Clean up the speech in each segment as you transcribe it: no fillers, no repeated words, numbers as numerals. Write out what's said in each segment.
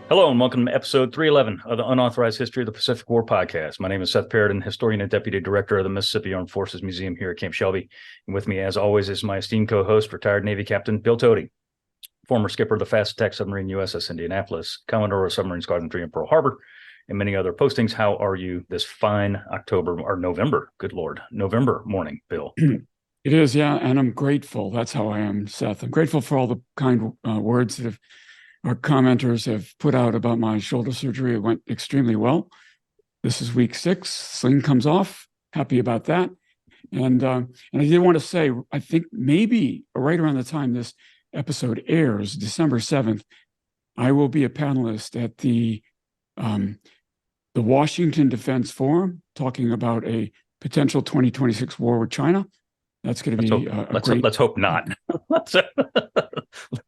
Hello and welcome to episode 311 of the Unauthorized History of the Pacific War podcast. My name is Seth Parrott, historian and deputy director of the Mississippi Armed Forces Museum here at Camp Shelby. And with me, as always, is my esteemed co-host, retired Navy Captain Bill Tody, former skipper of the fast attack submarine USS Indianapolis, Commodore of Submarine Squadron 3 in Pearl Harbor, and many other postings. How are you this fine November morning, Bill? It is, yeah, and I'm grateful. That's how I am, Seth. I'm grateful for all the kind words that our commenters have put out about my shoulder surgery. It went extremely well. This is week 6. Sling comes off. Happy about that. And I did want to say, I think maybe right around the time this episode airs, December 7th, I will be a panelist at the Washington Defense Forum, talking about a potential 2026 war with China. That's going to be let's hope not.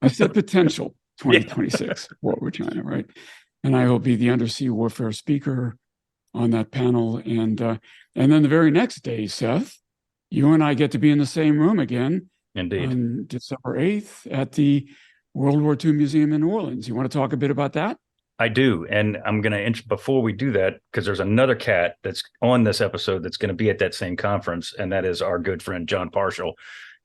I said potential 2026 war with China, right? And I will be the undersea warfare speaker on that panel. And then the very next day, Seth, you and I get to be in the same room again. Indeed. On December 8th at the World War II Museum in New Orleans. You want to talk a bit about that? I do. And I'm going to, before we do that, because there's another cat that's on this episode that's going to be at that same conference, and that is our good friend, Jon Parshall.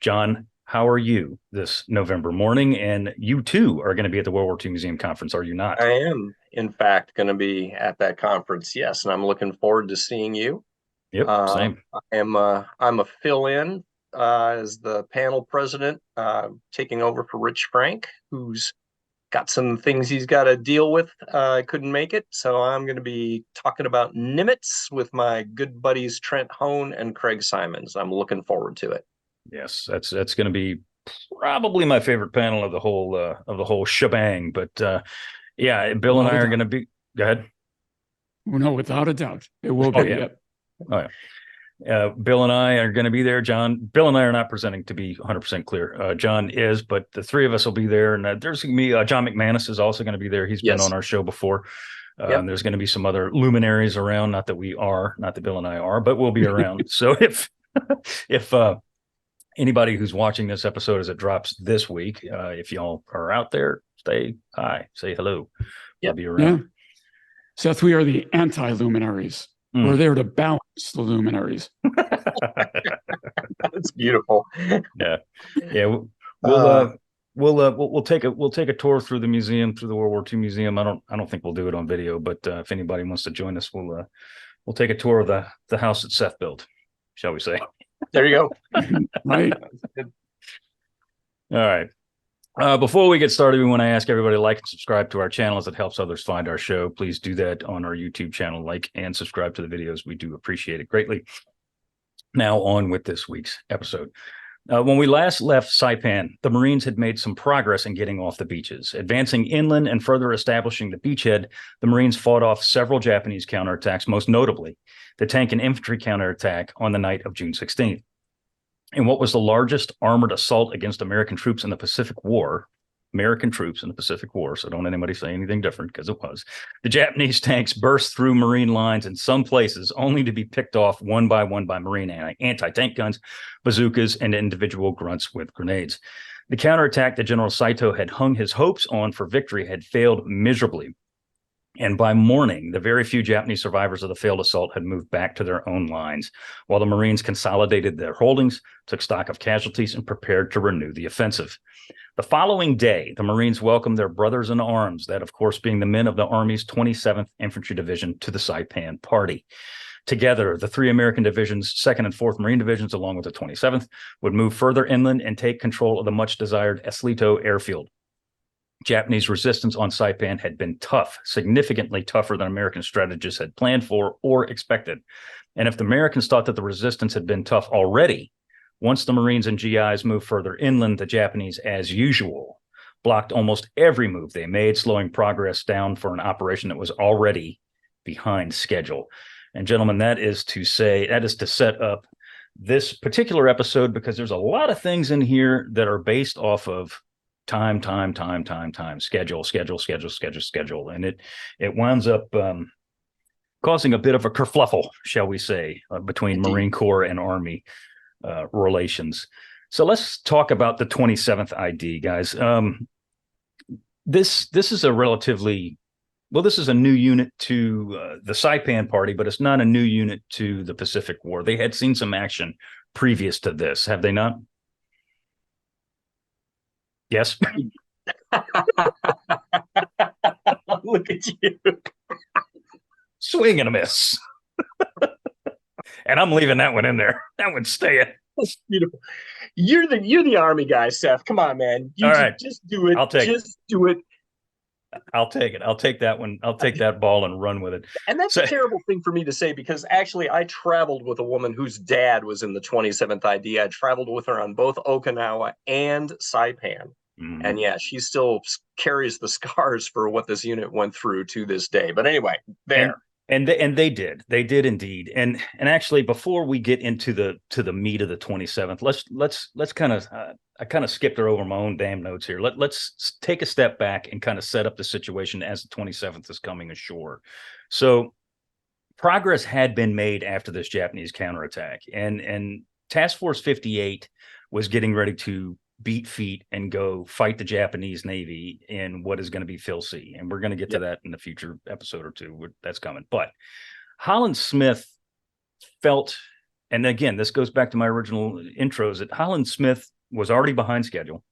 John, how are you this November morning? And you too are going to be at the World War II Museum conference, are you not? I am, in fact, going to be at that conference, yes. And I'm looking forward to seeing you. Yep, same. I'm a fill-in as the panel president, taking over for Rich Frank, who's got some things he's got to deal with. I couldn't make it, so I'm going to be talking about Nimitz with my good buddies Trent Hone and Craig Simons. I'm looking forward to it. Yes, that's going to be probably my favorite panel of the whole shebang. But yeah, Bill and I are going to be. Go ahead. Well, no, without a doubt, it will be. Yeah. Oh yeah. Bill and I are going to be there. Bill and I are not presenting, to be 100% clear. John is, but the three of us will be there. And there's going to be John McManus is also going to be there. He's been on our show before. And there's going to be some other luminaries around. Not that Bill and I are, but we'll be around. So if anybody who's watching this episode as it drops this week, if y'all are out there, say hello. Yep. I'll be around. Yeah. Seth, we are the anti-luminaries. We're there to balance the luminaries. That's beautiful. Yeah. We'll take a tour through the museum, through the World War II Museum. I don't think we'll do it on video, but if anybody wants to join us, we'll take a tour of the house that Seth built, shall we say? There you go. Right. All right. Before we get started, we want to ask everybody to like and subscribe to our channel as it helps others find our show. Please do that on our YouTube channel. Like and subscribe to the videos. We do appreciate it greatly. Now on with this week's episode. When we last left Saipan, the Marines had made some progress in getting off the beaches. Advancing inland and further establishing the beachhead, the Marines fought off several Japanese counterattacks, most notably the tank and infantry counterattack on the night of June 16th. In what was the largest armored assault against American troops in the Pacific War, so don't anybody say anything different, because it was, the Japanese tanks burst through Marine lines in some places, only to be picked off one by one by Marine anti-tank guns, bazookas, and individual grunts with grenades. The counterattack that General Saito had hung his hopes on for victory had failed miserably. And by morning, the very few Japanese survivors of the failed assault had moved back to their own lines, while the Marines consolidated their holdings, took stock of casualties, and prepared to renew the offensive. The following day, the Marines welcomed their brothers in arms, that of course being the men of the Army's 27th Infantry Division, to the Saipan party. Together, the 3 American divisions, 2nd and 4th Marine Divisions, along with the 27th, would move further inland and take control of the much-desired Eslito airfield. Japanese resistance on Saipan had been tough, significantly tougher than American strategists had planned for or expected. And if the Americans thought that the resistance had been tough already, once the Marines and GIs moved further inland, the Japanese, as usual, blocked almost every move they made, slowing progress down for an operation that was already behind schedule. And gentlemen, that is to set up this particular episode, because there's a lot of things in here that are based off of time, schedule. And it winds up causing a bit of a kerfluffle, shall we say, between Indeed. Marine Corps and Army relations. So let's talk about the 27th ID, guys. This is a relatively Well, this is a new unit to the Saipan party, but it's not a new unit to the Pacific War. They had seen some action previous to this, have they not? Yes. Look at you. Swing and a miss. And I'm leaving that one in there. That one's staying. That's beautiful. You're the Army guy, Seth. Come on, man. All right. Just do it. I'll take it. Do it. I'll take it. I'll take that one. I'll take that ball and run with it. And that's a terrible thing for me to say, because actually I traveled with a woman whose dad was in the 27th ID. I traveled with her on both Okinawa and Saipan. Mm-hmm. And yeah, she still carries the scars for what this unit went through to this day. But anyway, there. And they did indeed. And actually, before we get into the meat of the 27th, let's kind of I kind of skipped over my own damn notes here. Let's take a step back and kind of set up the situation as the 27th is coming ashore. So progress had been made after this Japanese counterattack, and Task Force 58 was getting ready to beat feet and go fight the Japanese Navy in what is going to be Phil C. And we're going to get to that in a future episode or two. That's coming. But Holland Smith felt, and again, this goes back to my original intros, that Holland Smith was already behind schedule.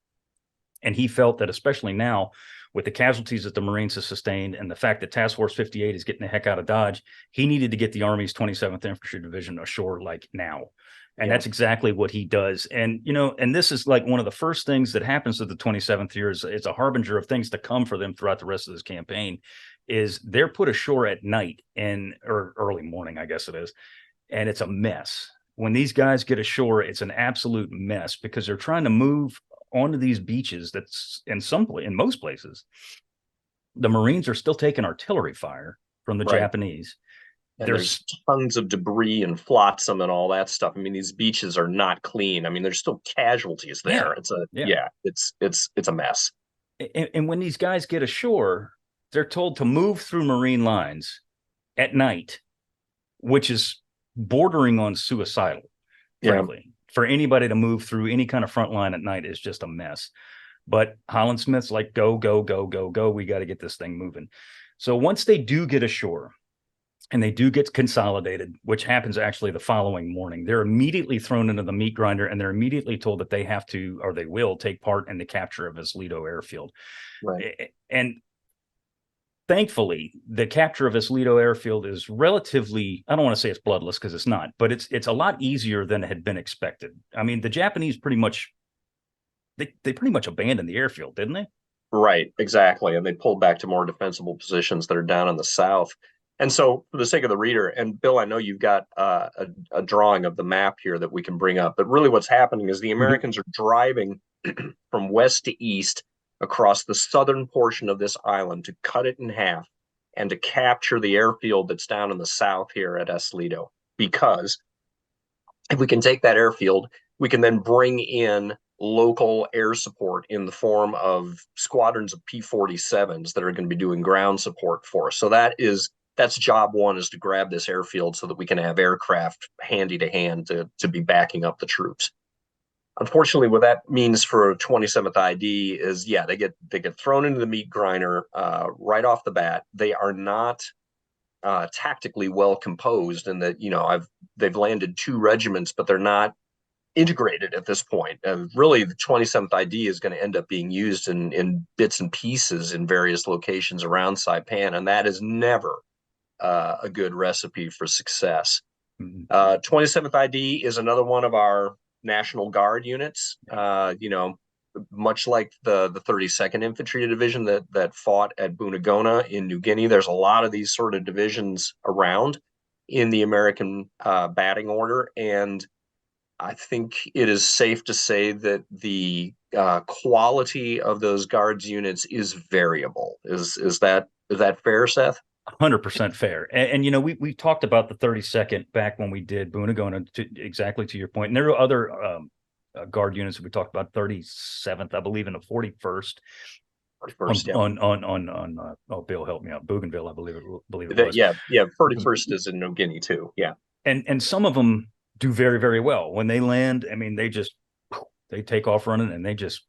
And he felt that, especially now, with the casualties that the Marines have sustained and the fact that Task Force 58 is getting the heck out of Dodge, he needed to get the Army's 27th Infantry Division ashore like now. And that's exactly what he does. And, and this is like one of the first things that happens to the 27th year. It's a harbinger of things to come for them throughout the rest of this campaign. Is they're put ashore at night or early morning, I guess it is. And it's a mess. When these guys get ashore, it's an absolute mess because they're trying to move onto these beaches. That's in most places, the Marines are still taking artillery fire from the Japanese. And there's tons of debris and flotsam and all that stuff. I mean, these beaches are not clean. I mean, there's still casualties there. Yeah. It's a mess. And when these guys get ashore, they're told to move through Marine lines at night, which is bordering on suicidal, frankly. For anybody to move through any kind of front line at night is just a mess. But Holland Smith's like, go, go, go, go, go. We got to get this thing moving. So once they do get ashore, and they do get consolidated, which happens actually the following morning, they're immediately thrown into the meat grinder, and they're immediately told that they have to, or they will, take part in the capture of Eslido Airfield. Right. And thankfully, the capture of Eslido Airfield is relatively, I don't want to say it's bloodless because it's not, but it's a lot easier than had been expected. I mean, the Japanese pretty much abandoned the airfield, didn't they? Right, exactly. And they pulled back to more defensible positions that are down in the south. And so, for the sake of the reader, and Bill, I know you've got a drawing of the map here that we can bring up, but really what's happening is the Americans are driving from west to east across the southern portion of this island to cut it in half and to capture the airfield that's down in the south here at Eslido. Because if we can take that airfield, we can then bring in local air support in the form of squadrons of P-47s that are going to be doing ground support for us. So that's job one, is to grab this airfield so that we can have aircraft handy to hand to be backing up the troops. Unfortunately, what that means for 27th ID is, they get thrown into the meat grinder right off the bat. They are not tactically well composed, in that they've landed 2 regiments, but they're not integrated at this point. And really, the 27th ID is going to end up being used in bits and pieces in various locations around Saipan, and that is never a good recipe for success. 27th ID is another one of our National Guard units. Much like the 32nd Infantry Division that fought at Bunagona in New Guinea, there's a lot of these sort of divisions around in the American batting order, and I think it is safe to say that the quality of those Guards units is variable. Is that fair, Seth? 100% fair. And we talked about the 32nd back when we did Bunagona, exactly to your point. And there are other Guard units that we talked about, 37th, I believe, and the 41st. On Bill, help me out. Bougainville, I believe it was. Yeah. 41st is in New Guinea too. Yeah. And some of them do very, very well. When they land, I mean, they take off running and they just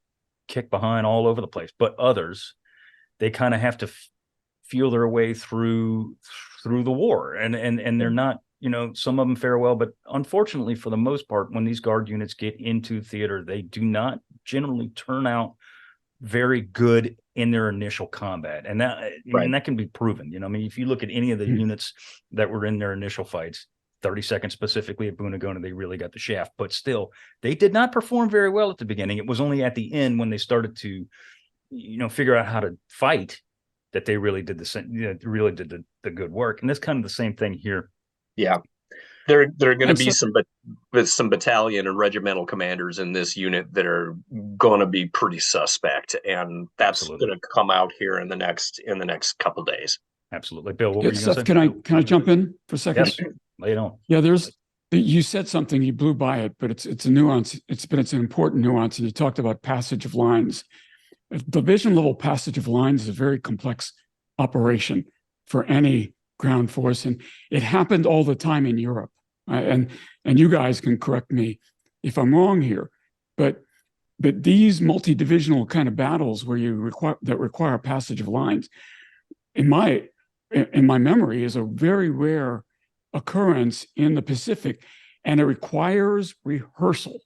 kick behind all over the place. But others, they kind of have to feel their way through the war, and they're not, some of them fare well, but unfortunately, for the most part, when these guard units get into theater, they do not generally turn out very good in their initial combat, and that can be proven. If you look at any of the units that were in their initial fights, 32nd specifically at Bunagona, they really got the shaft, but still, they did not perform very well at the beginning. It was only at the end when they started to, figure out how to fight that they really did really did the good work. And that's kind of the same thing here. Yeah. There are going to be some battalion and regimental commanders in this unit that are going to be pretty suspect, and that's going to come out here in the next couple of days. Absolutely, Bill. What were you Seth, going to say? Can I jump in for a second? Yes, lay it on. Yeah, you said something, you blew by it, but it's a nuance. It's an important nuance, and you talked about passage of lines. Division level passage of lines is a very complex operation for any ground force, and it happened all the time in Europe. And you guys can correct me if I'm wrong here, but these multi-divisional kind of battles where that require passage of lines, in my memory, is a very rare occurrence in the Pacific, and it requires rehearsal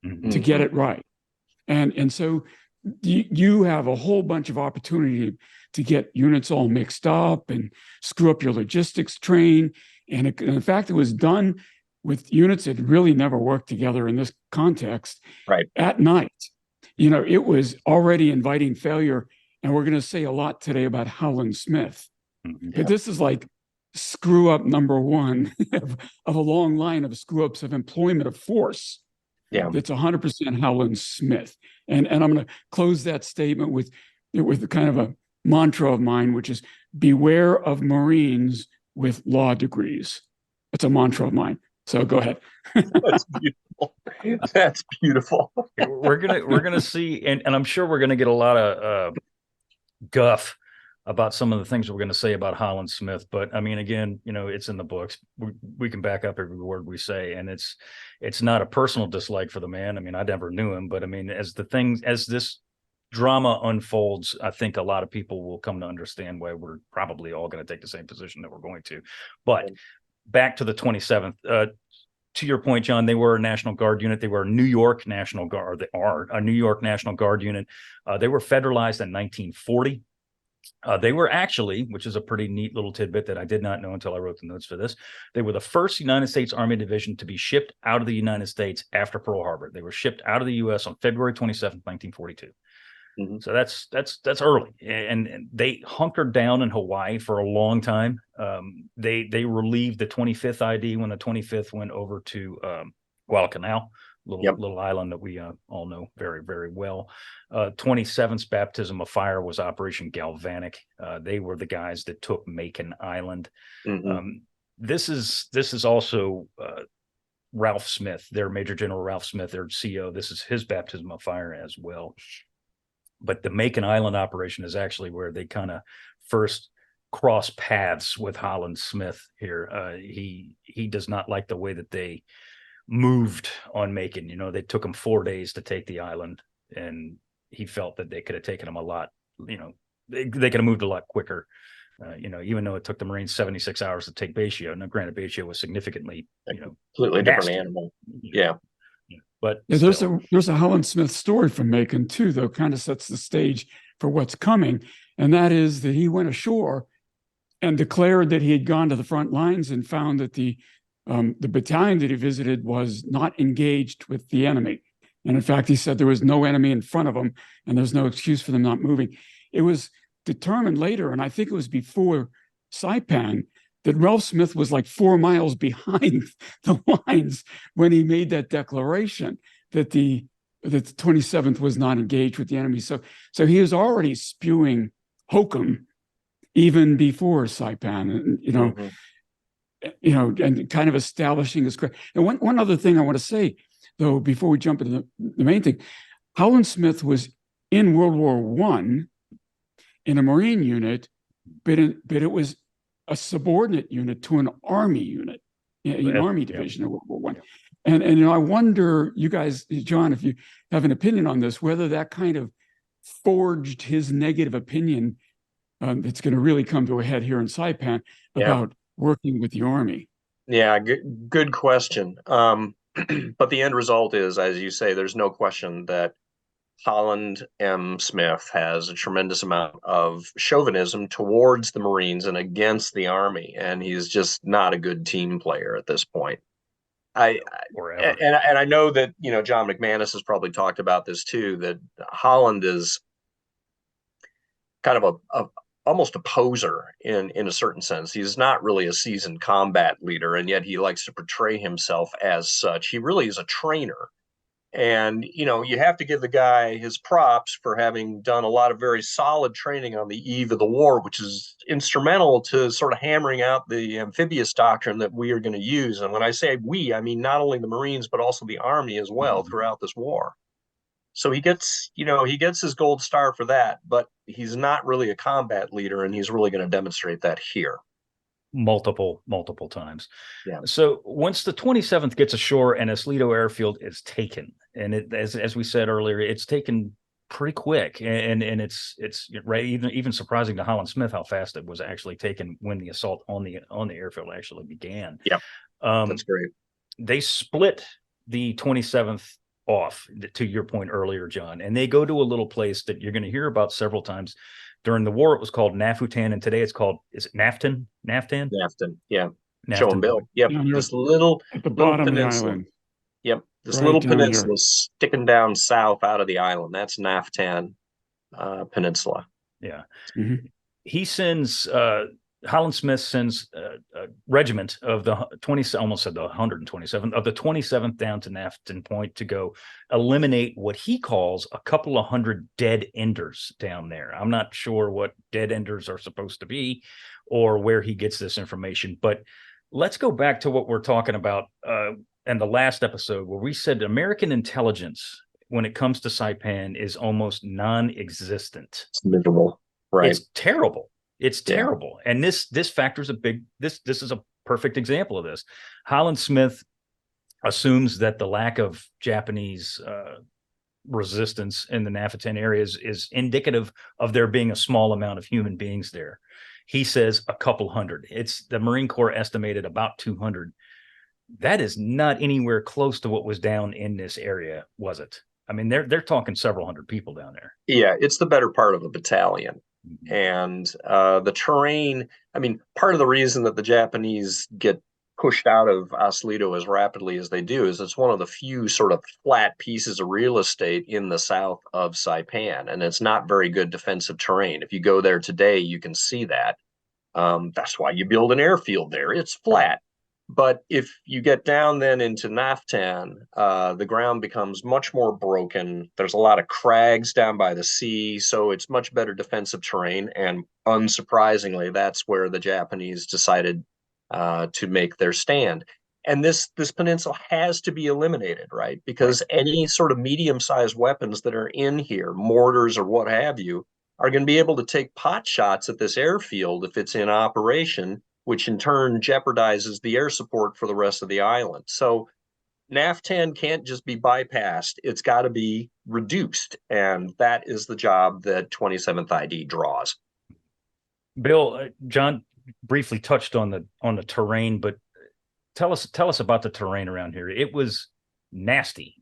to get it right. And so you have a whole bunch of opportunity to get units all mixed up and screw up your logistics train. And in fact, it was done with units that really never worked together in this context. Right. At night, it was already inviting failure. And we're going to say a lot today about Holland Smith. But this is like screw up number one of a long line of screw ups of employment of force. Yeah. It's 100% Holland Smith. And I'm going to close that statement with kind of a mantra of mine, which is beware of Marines with law degrees. It's a mantra of mine. So go ahead. That's beautiful. That's beautiful. We're gonna see, and I'm sure we're gonna get a lot of guff about some of the things we're going to say about Holland Smith. But I mean, again, it's in the books. We can back up every word we say, and it's not a personal dislike for the man. I mean, I never knew him, but I mean, as this drama unfolds, I think a lot of people will come to understand why we're probably all going to take the same position that we're going to. But back to the 27th, to your point, John, they were a National Guard unit. They were a New York National Guard. They are a New York National Guard unit. They were federalized in 1940. They were actually, which is a pretty neat little tidbit that I did not know until I wrote the notes for this, they were the first United States Army division to be shipped out of the United States after Pearl Harbor. They were shipped out of the U.S. on February 27th, 1942. So that's early, and they hunkered down in Hawaii for a long time. They relieved the 25th ID when the 25th went over to Guadalcanal, little island that we all know very, very well. 27th's baptism of fire was Operation Galvanic. They were the guys that took Macon Island. This is also Ralph Smith, their Major General Ralph Smith, their CO. This is his baptism of fire as well. But the Macon Island operation is actually where they kind of first cross paths with Holland Smith here. He does not like the way that they moved on Macon. They took him 4 days to take the island, and he felt that they could have taken him a lot, they could have moved a lot quicker. Even though it took the Marines 76 hours to take Batio. Now, granted, Batio was significantly, completely different animal. Yeah. But there's a Holland Smith story from Macon too, though, kind of sets the stage for what's coming. And that is that he went ashore and declared that he had gone to the front lines and found that the battalion that he visited was not engaged with the enemy. And in fact, he said there was no enemy in front of him and there's no excuse for them not moving. It was determined later, and I think it was before Saipan, that Ralph Smith was like 4 miles behind the lines when he made that declaration that the 27th was not engaged with the enemy. So he was already spewing hokum even before Saipan, and kind of establishing his credit. And one other thing I want to say, though, before we jump into the main thing, Holland Smith was in World War I in a Marine unit, but it was a subordinate unit to an Army unit, an Army division of World War I. And I wonder, you guys, John, if you have an opinion on this, whether that kind of forged his negative opinion that's going to really come to a head here in Saipan about working with the Army? Yeah, good question. But the end result is, as you say, there's no question that Holland M. Smith has a tremendous amount of chauvinism towards the Marines and against the Army, and he's just not a good team player at this point. And I know that John McManus has probably talked about this too. That Holland is kind of a almost a poser in a certain sense. He's not really a seasoned combat leader, and yet he likes to portray himself as such. He really is a trainer. And, you have to give the guy his props for having done a lot of very solid training on the eve of the war, which is instrumental to sort of hammering out the amphibious doctrine that we are going to use. And when I say we, I mean not only the Marines, but also the Army as well throughout this war. So he gets his gold star for that, but he's not really a combat leader, and he's really going to demonstrate that here. Multiple times. Yeah. So once the 27th gets ashore and Asleto Airfield is taken, and as we said earlier, it's taken pretty quick, and it's right, even surprising to Holland Smith how fast it was actually taken when the assault on the airfield actually began. Yeah, that's great. They split the 27th off, to your point earlier, John, and they go to a little place that you're going to hear about several times. During the war, it was called Naftan, and today it's called, is it Naftan? Naftan, yeah. Show and Bill. Yep. This little at the bottom peninsula. of the island. Yep. This right little peninsula sticking down south out of the island. That's Naftan Peninsula. Yeah. Mm-hmm. He sends Holland Smith sends a regiment of the 127th of the 27th down to Naftan Point to go eliminate what he calls a couple of hundred dead enders down there. I'm not sure what dead enders are supposed to be or where he gets this information, but let's go back to what we're talking about in the last episode, where we said American intelligence when it comes to Saipan is almost non-existent. It's miserable, right? It's terrible. It's terrible. And this factors this is a perfect example of this. Holland Smith assumes that the lack of Japanese resistance in the Naftan areas is indicative of there being a small amount of human beings there. He says a couple hundred. It's the Marine Corps estimated about 200. That is not anywhere close to what was down in this area, was it? I mean, they're talking several hundred people down there. Yeah, it's the better part of a battalion. And the terrain, I mean, part of the reason that the Japanese get pushed out of Asleto as rapidly as they do is it's one of the few sort of flat pieces of real estate in the south of Saipan, and it's not very good defensive terrain. If you go there today, you can see that. That's why you build an airfield there. It's flat. But if you get down then into Naftan, the ground becomes much more broken. There's a lot of crags down by the sea, so it's much better defensive terrain. And unsurprisingly, that's where the Japanese decided to make their stand. And this peninsula has to be eliminated, right? Because any sort of medium-sized weapons that are in here, mortars or what have you, are going to be able to take pot shots at this airfield if it's in operation, which in turn jeopardizes the air support for the rest of the island. So Naftan can't just be bypassed. It's got to be reduced. And that is the job that 27th ID draws. Bill, John briefly touched on the terrain, but tell us about the terrain around here. It was nasty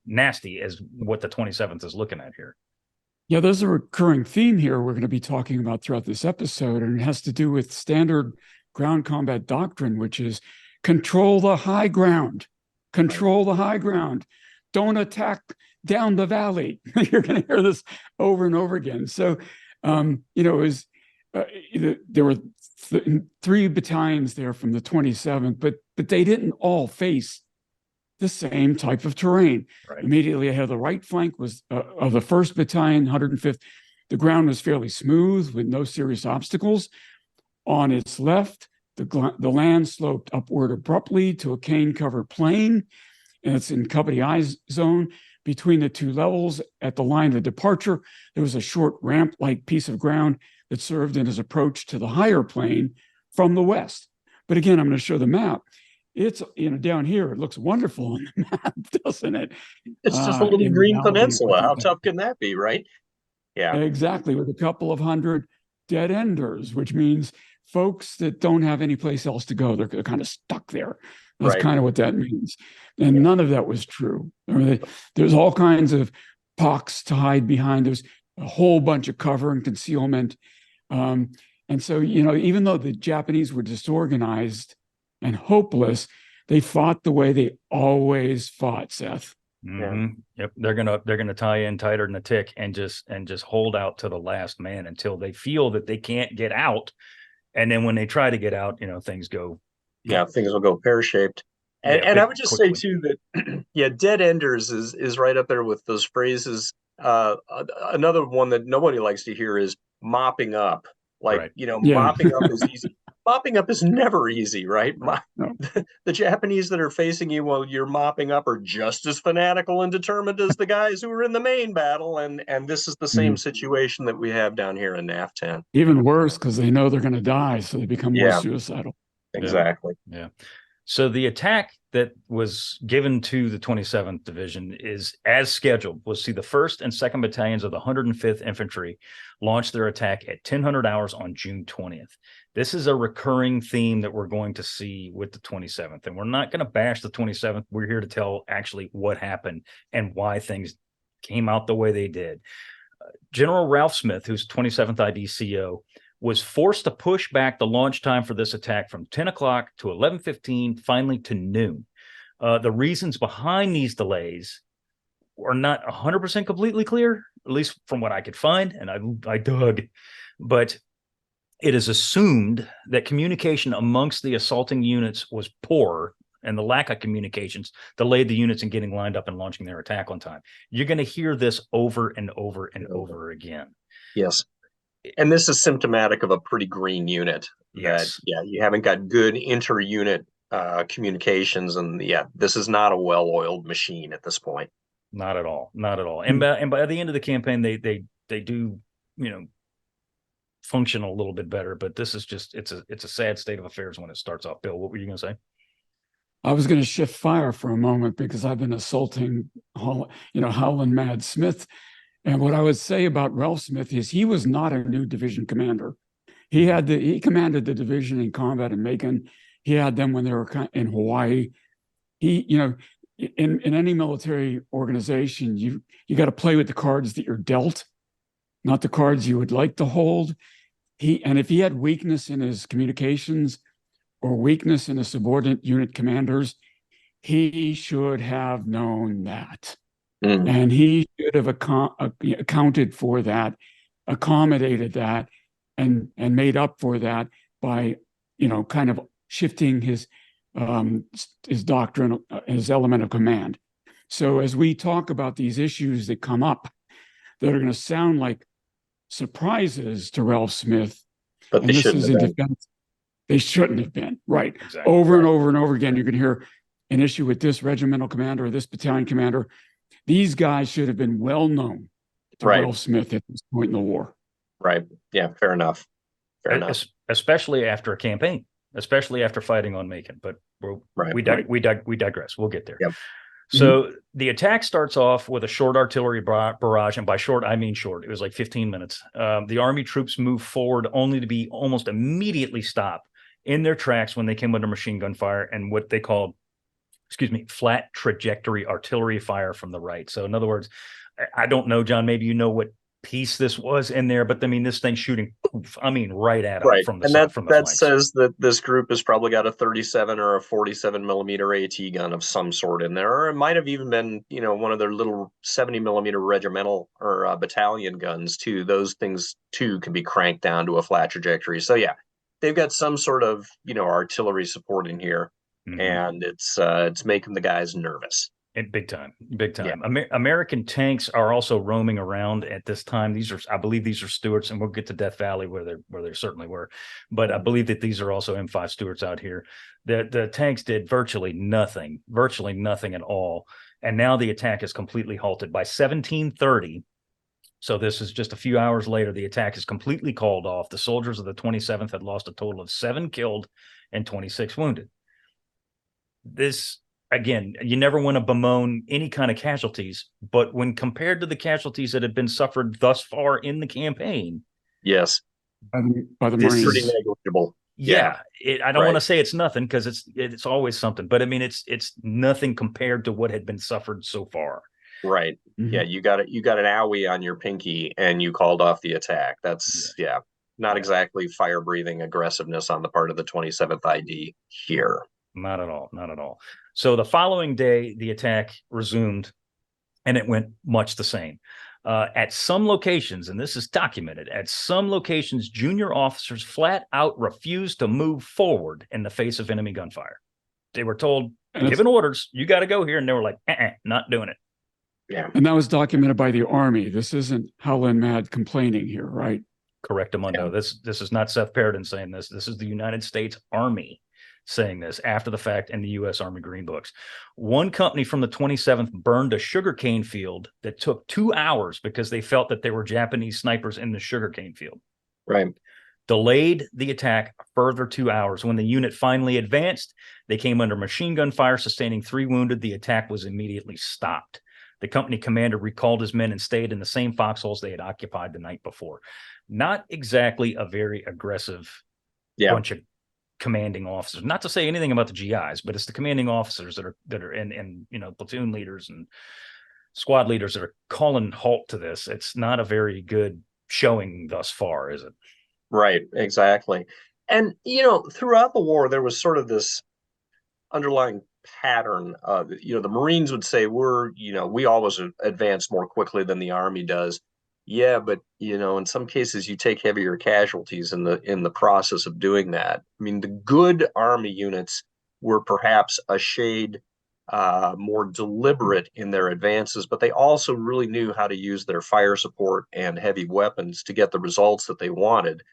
as what the 27th is looking at here. Yeah, there's a recurring theme here we're going to be talking about throughout this episode, and it has to do with standard ground combat doctrine, which is control the high ground. Control the high ground. Don't attack down the valley. You're going to hear this over and over again. So, it was there were three battalions there from the 27th, but they didn't all face the same type of terrain. Right. Immediately ahead of the right flank was of the 1st Battalion, 105th. The ground was fairly smooth with no serious obstacles. On its left, the land sloped upward abruptly to a cane-covered plain, and it's in Company I zone. Between the two levels at the line of departure, there was a short ramp-like piece of ground that served in as approach to the higher plain from the west. But again, I'm going to show the map. It's, down here, it looks wonderful on the map, doesn't it? It's just a little green peninsula. How tough can that be, right? Yeah. Exactly, with a couple of hundred dead enders, which means folks that don't have any place else to go. They're kind of stuck there. That's Right. kind of what that means. And none of that was true. I mean, there's all kinds of pox to hide behind. There's a whole bunch of cover and concealment. And so, even though the Japanese were disorganized and hopeless, they fought the way they always fought, Seth. Mm-hmm. Yep, they're gonna tie in tighter than a tick and just hold out to the last man until they feel that they can't get out, and then when they try to get out, things go. Yeah, things will go pear-shaped. And I would just say too that dead enders is right up there with those phrases. Another one that nobody likes to hear is mopping up. Mopping up is easy. Mopping up is never easy, right? No. The Japanese that are facing you while you're mopping up are just as fanatical and determined as the guys who were in the main battle, and this is the same situation that we have down here in NAFTAN. Even worse, because they know they're going to die, so they become more suicidal. Exactly. Yeah. So the attack that was given to the 27th Division is as scheduled. We'll see the 1st and 2nd Battalions of the 105th Infantry launch their attack at 1000 hours on June 20th. This is a recurring theme that we're going to see with the 27th. And we're not going to bash the 27th. We're here to tell actually what happened and why things came out the way they did. General Ralph Smith, who's 27th IDCO, was forced to push back the launch time for this attack from 10 o'clock to 11:15, finally to noon. The reasons behind these delays are not 100% completely clear, at least from what I could find, and I dug. But it is assumed that communication amongst the assaulting units was poor, and the lack of communications delayed the units in getting lined up and launching their attack on time. You're going to hear this over and over and over again. Yes. And this is symptomatic of a pretty green unit. Yes. You haven't got good inter-unit communications, and this is not a well-oiled machine at this point. Not at all. Not at all. And by the end of the campaign, they do, function a little bit better. But this is just it's a sad state of affairs when it starts off. Bill, what were you going to say? I was going to shift fire for a moment because I've been assaulting Howland Mad Smith. And what I would say about Ralph Smith is he was not a new division commander. He commanded the division in combat in Macon. He had them when they were in Hawaii. In any military organization, you got to play with the cards that you're dealt, not the cards you would like to hold. And if he had weakness in his communications or weakness in his subordinate unit commanders, he should have known that. And he should have accounted for that, accommodated that, and made up for that by, kind of shifting his doctrine, his element of command. So as we talk about these issues that come up that are going to sound like surprises to Ralph Smith, but they shouldn't have been. They shouldn't have been, right? Exactly. Over and over and over again, you can hear an issue with this regimental commander or this battalion commander. These guys should have been well known to Ralph Smith at this point in the war. Right. Yeah, fair enough. Fair enough. Especially after a campaign, especially after fighting on Macon. But we digress. We'll get there. Yep. So the attack starts off with a short artillery barrage, and by short, I mean short. It was like 15 minutes. The Army troops moved forward only to be almost immediately stopped in their tracks when they came under machine gun fire and what they called flat trajectory artillery fire from the right. So in other words, I don't know, John, maybe you know what piece this was in there, but I mean, this thing's shooting, right at them from the side, from the that flanks. says that this group has probably got a 37 or a 47 millimeter AT gun of some sort in there, or it might have even been, one of their little 70 millimeter regimental or battalion guns too. Those things too can be cranked down to a flat trajectory. So yeah, they've got some sort of, artillery support in here. And it's making the guys nervous. And big time. Yeah. American tanks are also roaming around at this time. I believe these are Stuarts, and we'll get to Death Valley where they certainly were. But I believe that these are also M5 Stuarts out here. The tanks did virtually nothing at all. And now the attack is completely halted by 1730. So this is just a few hours later. The attack is completely called off. The soldiers of the 27th had lost a total of 7 killed and 26 wounded. This, again, you never want to bemoan any kind of casualties, but when compared to the casualties that had been suffered thus far in the campaign, yes, by the This Pretty Marines. is- negligible. Yeah, I don't right. want to say it's nothing because it's always something, but I mean it's nothing compared to what had been suffered so far. Right. Mhm. Yeah, you got an owie on your pinky and you called off the attack. That's not Yeah. exactly fire breathing aggressiveness on the part of the 27th ID here. Not at all, not at all. So the following day, the attack resumed, and it went much the same. At some locations, and this is documented, at some locations, junior officers flat out refused to move forward in the face of enemy gunfire. They were told, given orders, you got to go here, and they were like, not doing it. Yeah. And that was documented by the Army. This isn't Howlin' Mad complaining here, right? Correct, Amundo. Yeah. This is not Seth Paradin saying this. This is the United States Army saying this after the fact in the U.S. Army Green Books. One company from the 27th burned a sugarcane field that took 2 hours because they felt that there were Japanese snipers in the sugarcane field. Right. Delayed the attack a further 2 hours. When the unit finally advanced, they came under machine gun fire, sustaining 3 wounded. The attack was immediately stopped. The company commander recalled his men and stayed in the same foxholes they had occupied the night before. Not exactly a very aggressive bunch of commanding officers. Not to say anything about the GIs, but it's the commanding officers that are and platoon leaders and squad leaders that are calling halt to this. It's not a very good showing thus far, is it? Right, exactly. And throughout the war, there was sort of this underlying pattern of, the Marines would say we always advance more quickly than the Army does. Yeah, but in some cases you take heavier casualties in the process of doing that. I mean, the good Army units were perhaps a shade more deliberate in their advances, but they also really knew how to use their fire support and heavy weapons to get the results that they wanted.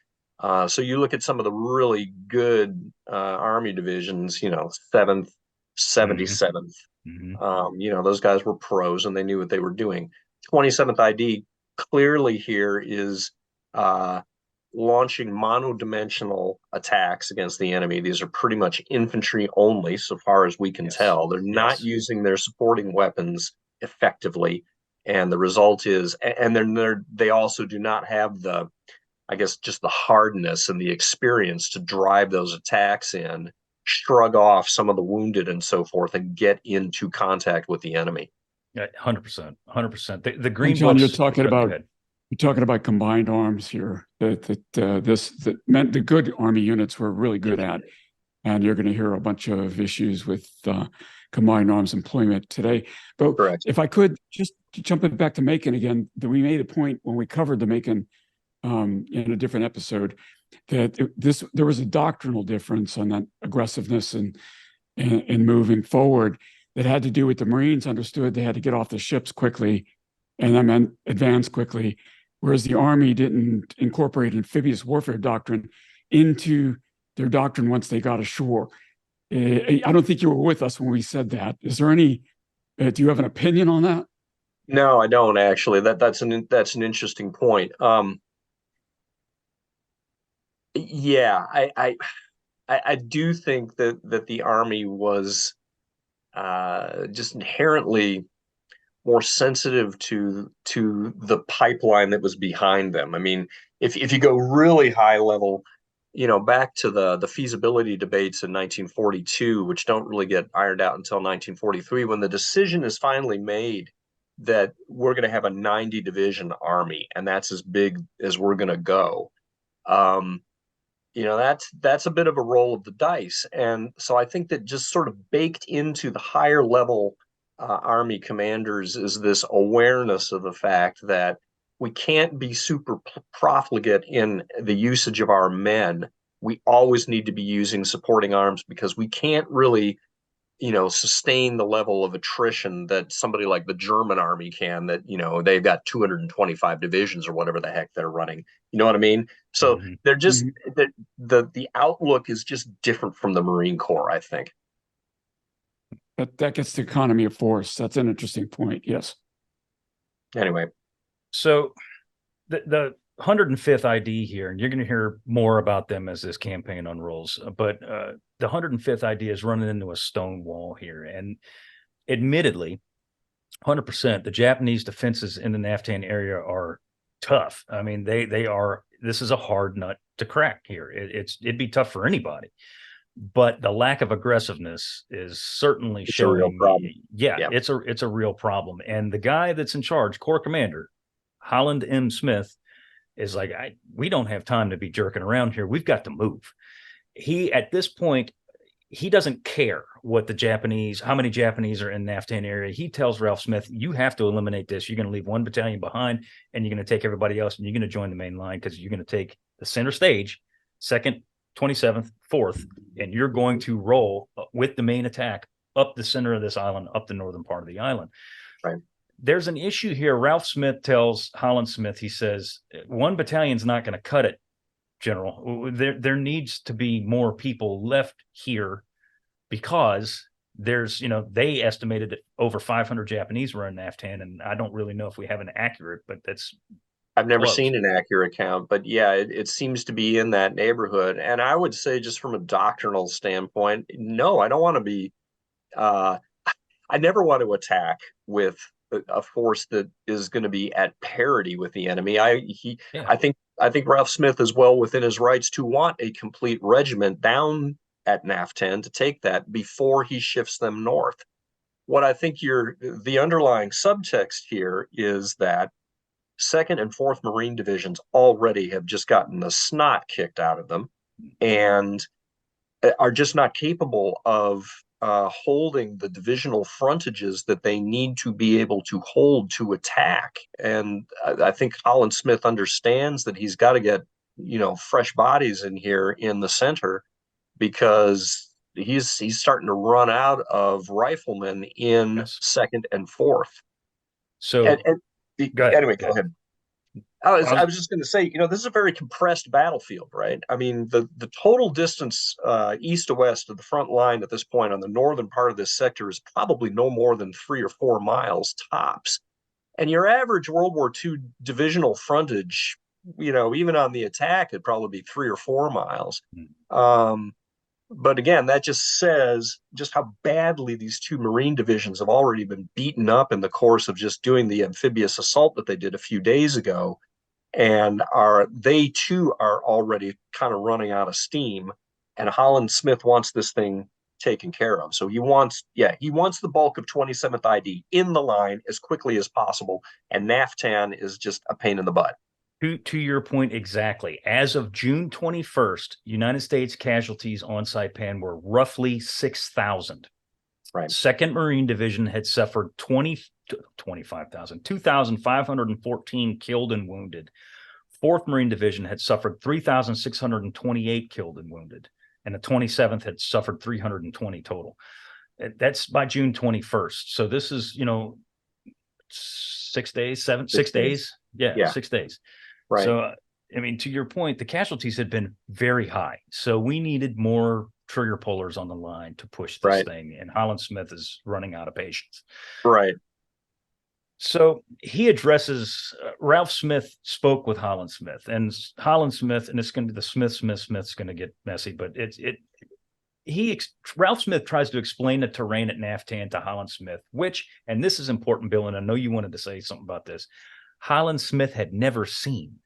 So you look at some of the really good Army divisions, 7th, 77th. Mm-hmm. Those guys were pros and they knew what they were doing. 27th ID clearly here is launching monodimensional attacks against the enemy. These are pretty much infantry only, so far as we can tell. They're not using their supporting weapons effectively, and the result is, and they also do not have the, I guess, just the hardness and the experience to drive those attacks in, shrug off some of the wounded and so forth, and get into contact with the enemy. Yeah, 100%, 100%. The Green John, Books. You're talking about combined arms here. That meant the good Army units were really good at, and you're going to hear a bunch of issues with combined arms employment today. But Correct. If I could just jump back to Macon again, that we made a point when we covered the Macon in a different episode that there was a doctrinal difference on that aggressiveness and moving forward that had to do with the Marines understood they had to get off the ships quickly and then advance quickly, whereas the Army didn't incorporate amphibious warfare doctrine into their doctrine once they got ashore. I don't think you were with us when we said that. Is there any? Do you have an opinion on that? No, I don't actually. That's an interesting point. Yeah, I do think that the Army was just inherently more sensitive to the pipeline that was behind them. I mean, if you go really high level, back to the feasibility debates in 1942, which don't really get ironed out until 1943, when the decision is finally made that we're going to have a 90 division Army, and that's as big as we're going to go. That's a bit of a roll of the dice. And so I think that just sort of baked into the higher level Army commanders is this awareness of the fact that we can't be super profligate in the usage of our men. We always need to be using supporting arms because we can't really, sustain the level of attrition that somebody like the German Army can, that, they've got 225 divisions or whatever the heck they're running. You know what I mean? So they're just, the outlook is just different from the Marine Corps, I think. That gets the economy of force. That's an interesting point. Yes. Anyway. So the 105th ID here, and you're going to hear more about them as this campaign unrolls, but the 105th ID is running into a stone wall here. And admittedly, 100%, the Japanese defenses in the Naftan area are tough. I mean, they are this is a hard nut to crack here. It'd be tough for anybody, but the lack of aggressiveness is certainly showing. A real problem. Yeah, it's a real problem. And the guy that's in charge, Corps Commander Holland M. Smith, is like, we don't have time to be jerking around here. We've got to move. He, at this point, he doesn't care what how many Japanese are in the Naftan area. He tells Ralph Smith, you have to eliminate this. You're going to leave one battalion behind, and you're going to take everybody else, and you're going to join the main line, because you're going to take the center stage, 2nd, 27th, 4th, and you're going to roll with the main attack up the center of this island, up the northern part of the island. Right. There's an issue here. Ralph Smith tells Holland Smith, he says, one battalion's not going to cut it, General. There needs to be more people left here, because there's, they estimated that over 500 Japanese were in Naftan, and I don't really know if we have an accurate, but I've never seen an accurate count, but yeah, it seems to be in that neighborhood. And I would say, just from a doctrinal standpoint, no, I don't want to be, I never want to attack with a force that is going to be at parity with the enemy. I think Ralph Smith is well within his rights to want a complete regiment down at Naftan to take that before he shifts them north. What I think the underlying subtext here is that 2nd and 4th Marine Divisions already have just gotten the snot kicked out of them, and are just not capable of holding the divisional frontages that they need to be able to hold to attack. And I think Holland Smith understands that he's got to get, fresh bodies in here in the center, because he's starting to run out of riflemen in 2nd and 4th. So go ahead. I was just going to say, this is a very compressed battlefield, right? I mean, the total distance east to west of the front line at this point on the northern part of this sector is probably no more than 3 or 4 miles tops. And your average World War II divisional frontage, even on the attack, it'd probably be 3 or 4 miles. But again, that just says just how badly these 2 Marine divisions have already been beaten up in the course of just doing the amphibious assault that they did a few days ago. And they too are already kind of running out of steam. And Holland Smith wants this thing taken care of. So he wants the bulk of 27th ID in the line as quickly as possible. And Naftan is just a pain in the butt. To your point exactly, as of June 21st, United States casualties on Saipan were roughly 6,000. Right. 2nd Marine Division had suffered 2,514 killed and wounded. 4th Marine Division had suffered 3,628 killed and wounded. And the 27th had suffered 320 total. That's by June 21st. So this is, 6 days, 6 days. Yeah, 6 days. Right. So, I mean, to your point, the casualties had been very high. So we needed more trigger pullers on the line to push this thing. And Holland Smith is running out of patience. Right. So he addresses, Ralph Smith spoke with Holland Smith, and Holland Smith, and it's going to be the Smith's going to get messy, but Ralph Smith tries to explain the terrain at Naftan to Holland Smith, which, and this is important, Bill, and I know you wanted to say something about this, Holland Smith had never seen.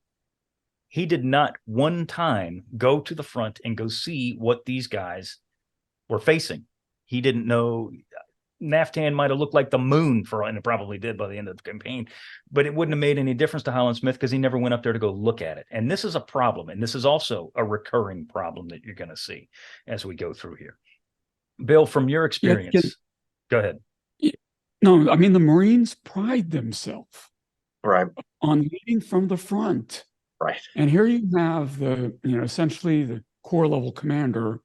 He did not one time go to the front and go see what these guys were facing. He didn't know. Naftan might have looked like the moon and it probably did by the end of the campaign, but it wouldn't have made any difference to Holland Smith because he never went up there to go look at it. And this is a problem. And this is also a recurring problem that you're going to see as we go through here. Bill, from your experience, go ahead. No, I mean, the Marines pride themselves on leading from the front. Right. And here you have essentially the corps level commander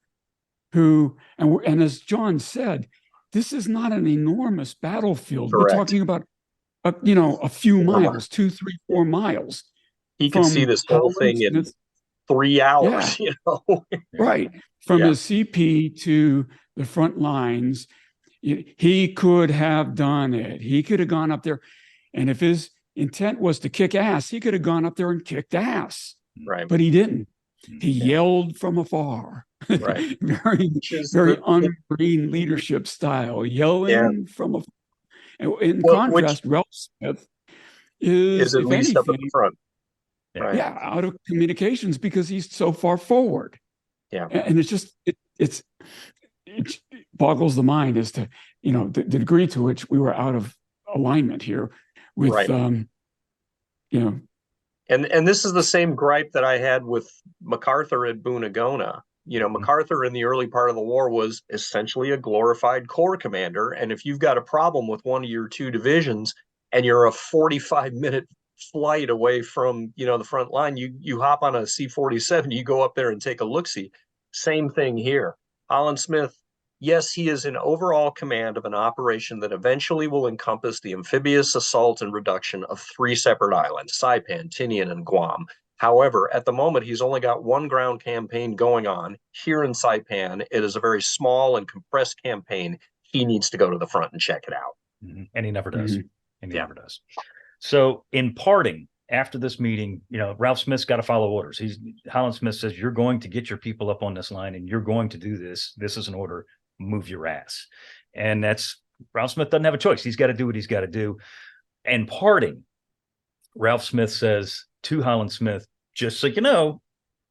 who, and as John said, this is not an enormous battlefield. Correct. We're talking about, a few miles, 2, 3, 4 miles. He can see this whole thing in 3 hours, Right. From his CP to the front lines, he could have done it. He could have gone up there. And if his intent was to kick ass, he could have gone up there and kicked ass. Right. But he didn't. He yelled from afar. Right. very un-Marine leadership style, yelling from afar. In contrast, Ralph Smith is at least up at the front. Right. Yeah, out of communications because he's so far forward. Yeah. And it's just, it boggles the mind as to, the degree to which we were out of alignment here with, Right. And this is the same gripe that I had with MacArthur at Boonagona. MacArthur in the early part of the war was essentially a glorified corps commander. And if you've got a problem with one of your two divisions and you're a 45-minute flight away from, the front line, you hop on a C-47, you go up there and take a look-see. Same thing here. Holland Smith, yes, he is in overall command of an operation that eventually will encompass the amphibious assault and reduction of 3 separate islands, Saipan, Tinian, and Guam. However, at the moment, he's only got one ground campaign going on here in Saipan. It is a very small and compressed campaign. He needs to go to the front and check it out. Mm-hmm. And he never does. And he never does. So in parting, after this meeting, Ralph Smith's got to follow orders. Holland Smith says, you're going to get your people up on this line and you're going to do this. This is an order. Move your ass. And Ralph Smith doesn't have a choice. He's got to do what he's got to do. And parting, Ralph Smith says to Holland Smith, just so you know,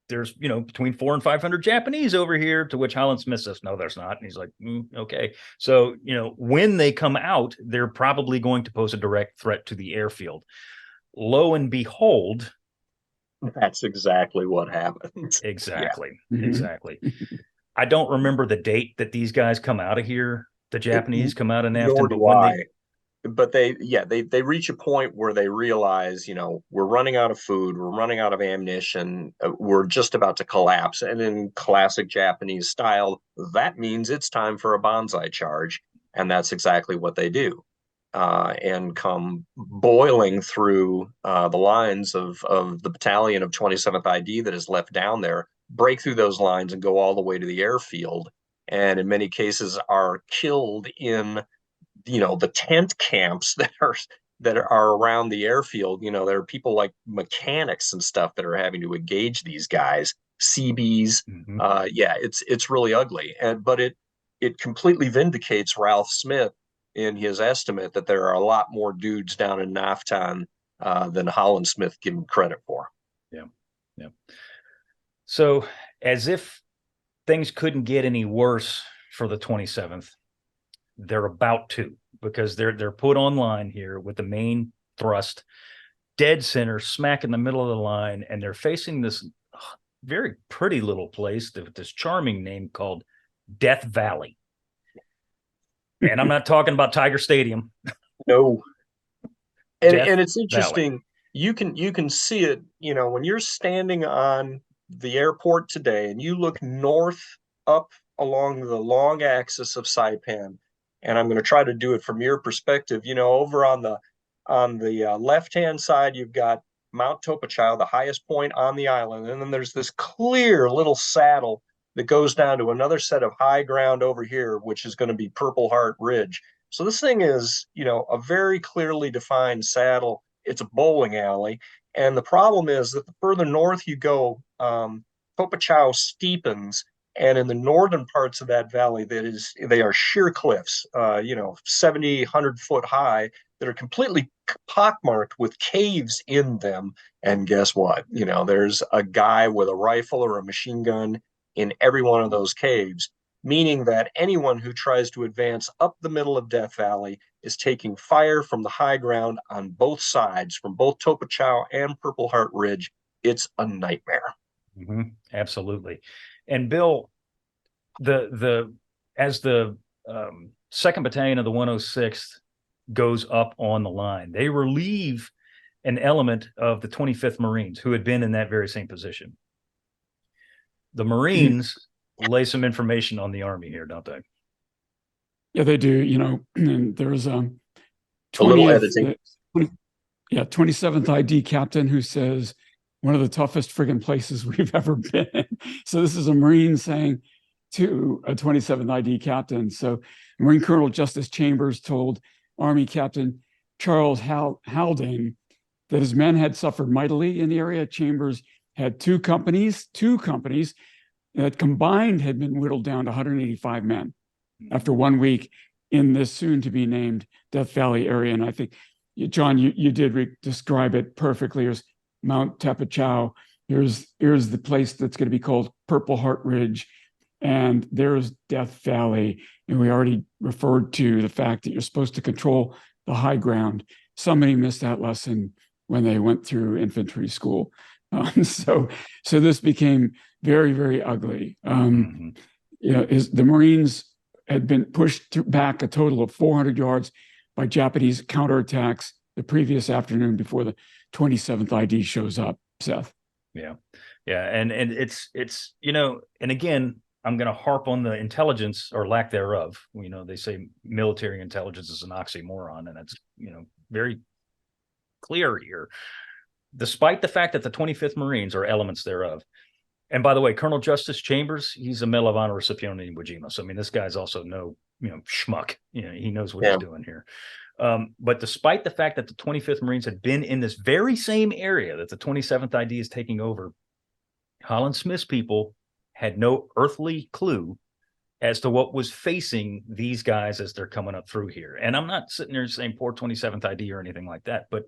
there's, between 400 and 500 Japanese over here, to which Holland Smith says, no, there's not. And he's like, okay. So, when they come out, they're probably going to pose a direct threat to the airfield. Lo and behold. That's exactly what happened. Exactly. Yeah. Exactly. I don't remember the date that these guys come out of here. The Japanese come out of Naftan, but they reach a point where they realize, we're running out of food, we're running out of ammunition, we're just about to collapse. And in classic Japanese style, that means it's time for a banzai charge. And that's exactly what they do. And come boiling through the lines of the battalion of 27th ID that is left down there, break through those lines and go all the way to the airfield. And in many cases are killed in the tent camps that are around the airfield. There are people like mechanics and stuff that are having to engage these guys, CBs. It's really ugly. But it completely vindicates Ralph Smith in his estimate that there are a lot more dudes down in Naftan than Holland Smith given credit for. Yeah. So as if things couldn't get any worse for the 27th, they're about to, because they're put on line here with the main thrust dead center, smack in the middle of the line, and they're facing this very pretty little place with this charming name called Death Valley. And I'm not talking about Tiger Stadium. No. And it's interesting. Valley. You can see it, when you're standing on the airport today and you look north up along the long axis of Saipan, and I'm going to try to do it from your perspective. Over on the left-hand side, you've got Mount Topachau, the highest point on the island. And then there's this clear little saddle that goes down to another set of high ground over here, which is going to be Purple Heart Ridge. So this thing is, a very clearly defined saddle. It's a bowling alley. And the problem is that the further north you go, Topachau steepens. And in the northern parts of that valley, they are sheer cliffs, 70, 100 foot high, that are completely pockmarked with caves in them. And guess what? There's a guy with a rifle or a machine gun in every one of those caves, meaning that anyone who tries to advance up the middle of Death Valley is taking fire from the high ground on both sides, from both Topachau and Purple Heart Ridge. It's a nightmare. Mm-hmm. Absolutely. And Bill, as the 2nd Battalion of the 106th goes up on the line, they relieve an element of the 25th Marines who had been in that very same position. The Marines lay some information on the Army here, don't they? Yeah, they do. And there's a little editing. 27th ID captain who says, one of the toughest friggin' places we've ever been. So this is a Marine saying to a 27th ID captain. So Marine Colonel Justice Chambers told Army Captain Charles Haldane that his men had suffered mightily in the area. Chambers had two companies that combined had been whittled down to 185 men after 1 week in this soon-to-be-named Death Valley area. And I think, John, you did describe it perfectly. It was Mount Tapachau. Here's the place that's going to be called Purple Heart Ridge. And there's Death Valley. And we already referred to the fact that you're supposed to control the high ground. Somebody missed that lesson when they went through infantry school. So this became very, very ugly. The Marines had been pushed back a total of 400 yards by Japanese counterattacks the previous afternoon before the 27th ID shows up, Seth. Yeah. And it's, and again, I'm going to harp on the intelligence or lack thereof. They say military intelligence is an oxymoron, and it's, very clear here. Despite the fact that the 25th Marines are elements thereof. And by the way, Colonel Justice Chambers, he's a Medal of Honor recipient in Iwo Jima. So, this guy's also no, schmuck. He knows what he's doing here. But despite the fact that the 25th Marines had been in this very same area that the 27th ID is taking over, Holland Smith's people had no earthly clue as to what was facing these guys as they're coming up through here. And I'm not sitting there saying poor 27th ID or anything like that, but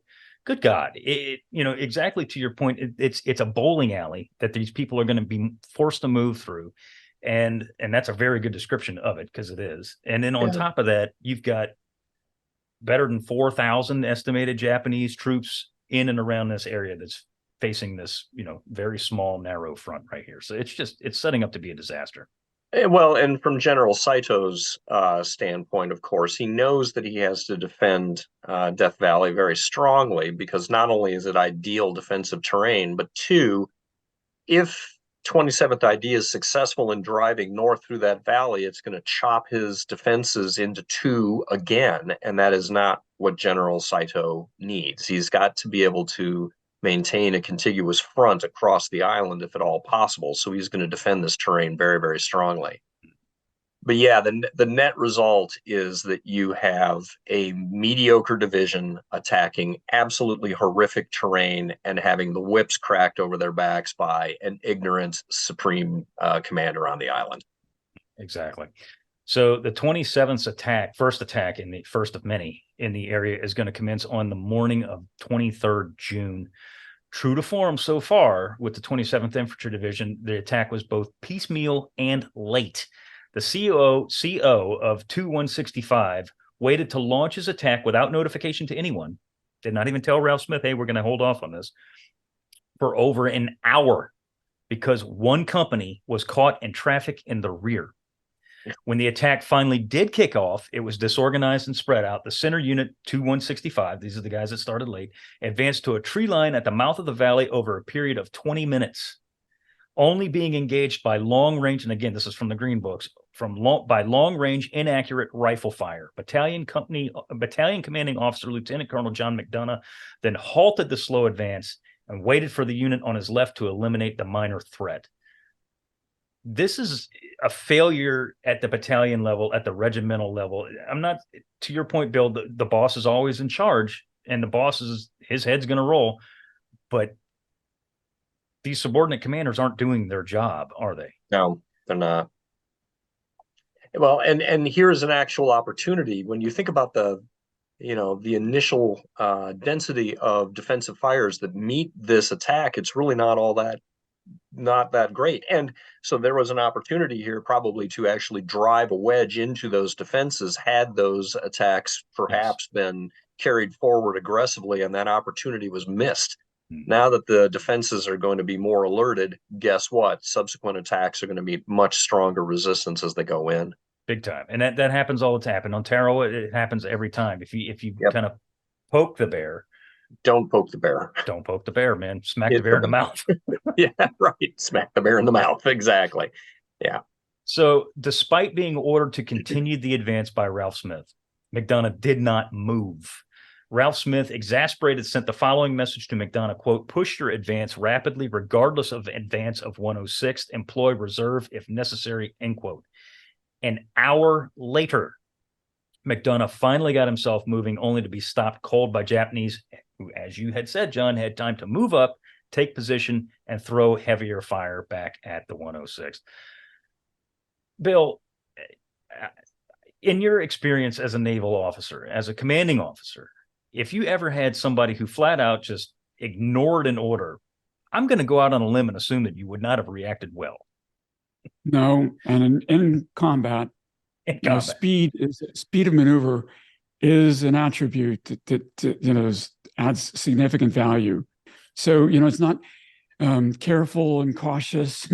good God, exactly to your point, it's a bowling alley that these people are going to be forced to move through. And that's a very good description of it, because it is. And then on top of that, you've got better than 4,000 estimated Japanese troops in and around this area that's facing this, very small, narrow front right here. So it's setting up to be a disaster. Well, and from General Saito's standpoint, of course, he knows that he has to defend Death Valley very strongly, because not only is it ideal defensive terrain, but two, if 27th ID is successful in driving north through that valley, it's going to chop his defenses into two again, and that is not what General Saito needs. He's got to be able to maintain a contiguous front across the island if at all possible. So he's going to defend this terrain very, very strongly. But yeah, the net result is that you have a mediocre division attacking absolutely horrific terrain and having the whips cracked over their backs by an ignorant supreme commander on the island. Exactly. So the 27th first attack in the first of many in the area, is going to commence on the morning of 23rd June. True to form so far with the 27th Infantry Division, the attack was both piecemeal and late. The CO of 2165 waited to launch his attack without notification to anyone, did not even tell Ralph Smith, hey, we're going to hold off on this, for over an hour, because one company was caught in traffic in the rear. When the attack finally did kick off, it was disorganized and spread out. The center unit, 2165, these are the guys that started late, advanced to a tree line at the mouth of the valley over a period of 20 minutes, only being engaged by long range, and again, this is from the Green Books, by long range inaccurate rifle fire. Battalion commanding officer Lieutenant Colonel John McDonough then halted the slow advance and waited for the unit on his left to eliminate the minor threat. This is a failure at the battalion level, at the regimental level. I'm not, to your point, Bill, the boss is always in charge, and the boss his head's going to roll, but these subordinate commanders aren't doing their job, are they? No, they're not. Well, and here's an actual opportunity. When you think about the initial density of defensive fires that meet this attack, it's really not that great. And so there was an opportunity here probably to actually drive a wedge into those defenses had those attacks perhaps been carried forward aggressively, and that opportunity was missed. Now that the defenses are going to be more alerted, guess what? Subsequent attacks are going to meet much stronger resistance as they go in. Big time. And that happens all the time. In Ontario, it happens every time. If you kind of poke the bear. Don't poke the bear. Don't poke the bear, man. Smack the bear in the mouth. Yeah, right. Smack the bear in the mouth. Exactly. Yeah. So despite being ordered to continue the advance by Ralph Smith, McDonough did not move. Ralph Smith, exasperated, sent the following message to McDonough, quote, push your advance rapidly, regardless of advance of 106th, employ reserve if necessary, end quote. An hour later, McDonough finally got himself moving, only to be stopped cold by Japanese, who, as you had said, John, had time to move up, take position, and throw heavier fire back at the 106th. Bill, in your experience as a naval officer, as a commanding officer, if you ever had somebody who flat out just ignored an order, I'm going to go out on a limb and assume that you would not have reacted well. No, and in combat, speed of maneuver is an attribute that adds significant value. So it's not careful and cautious.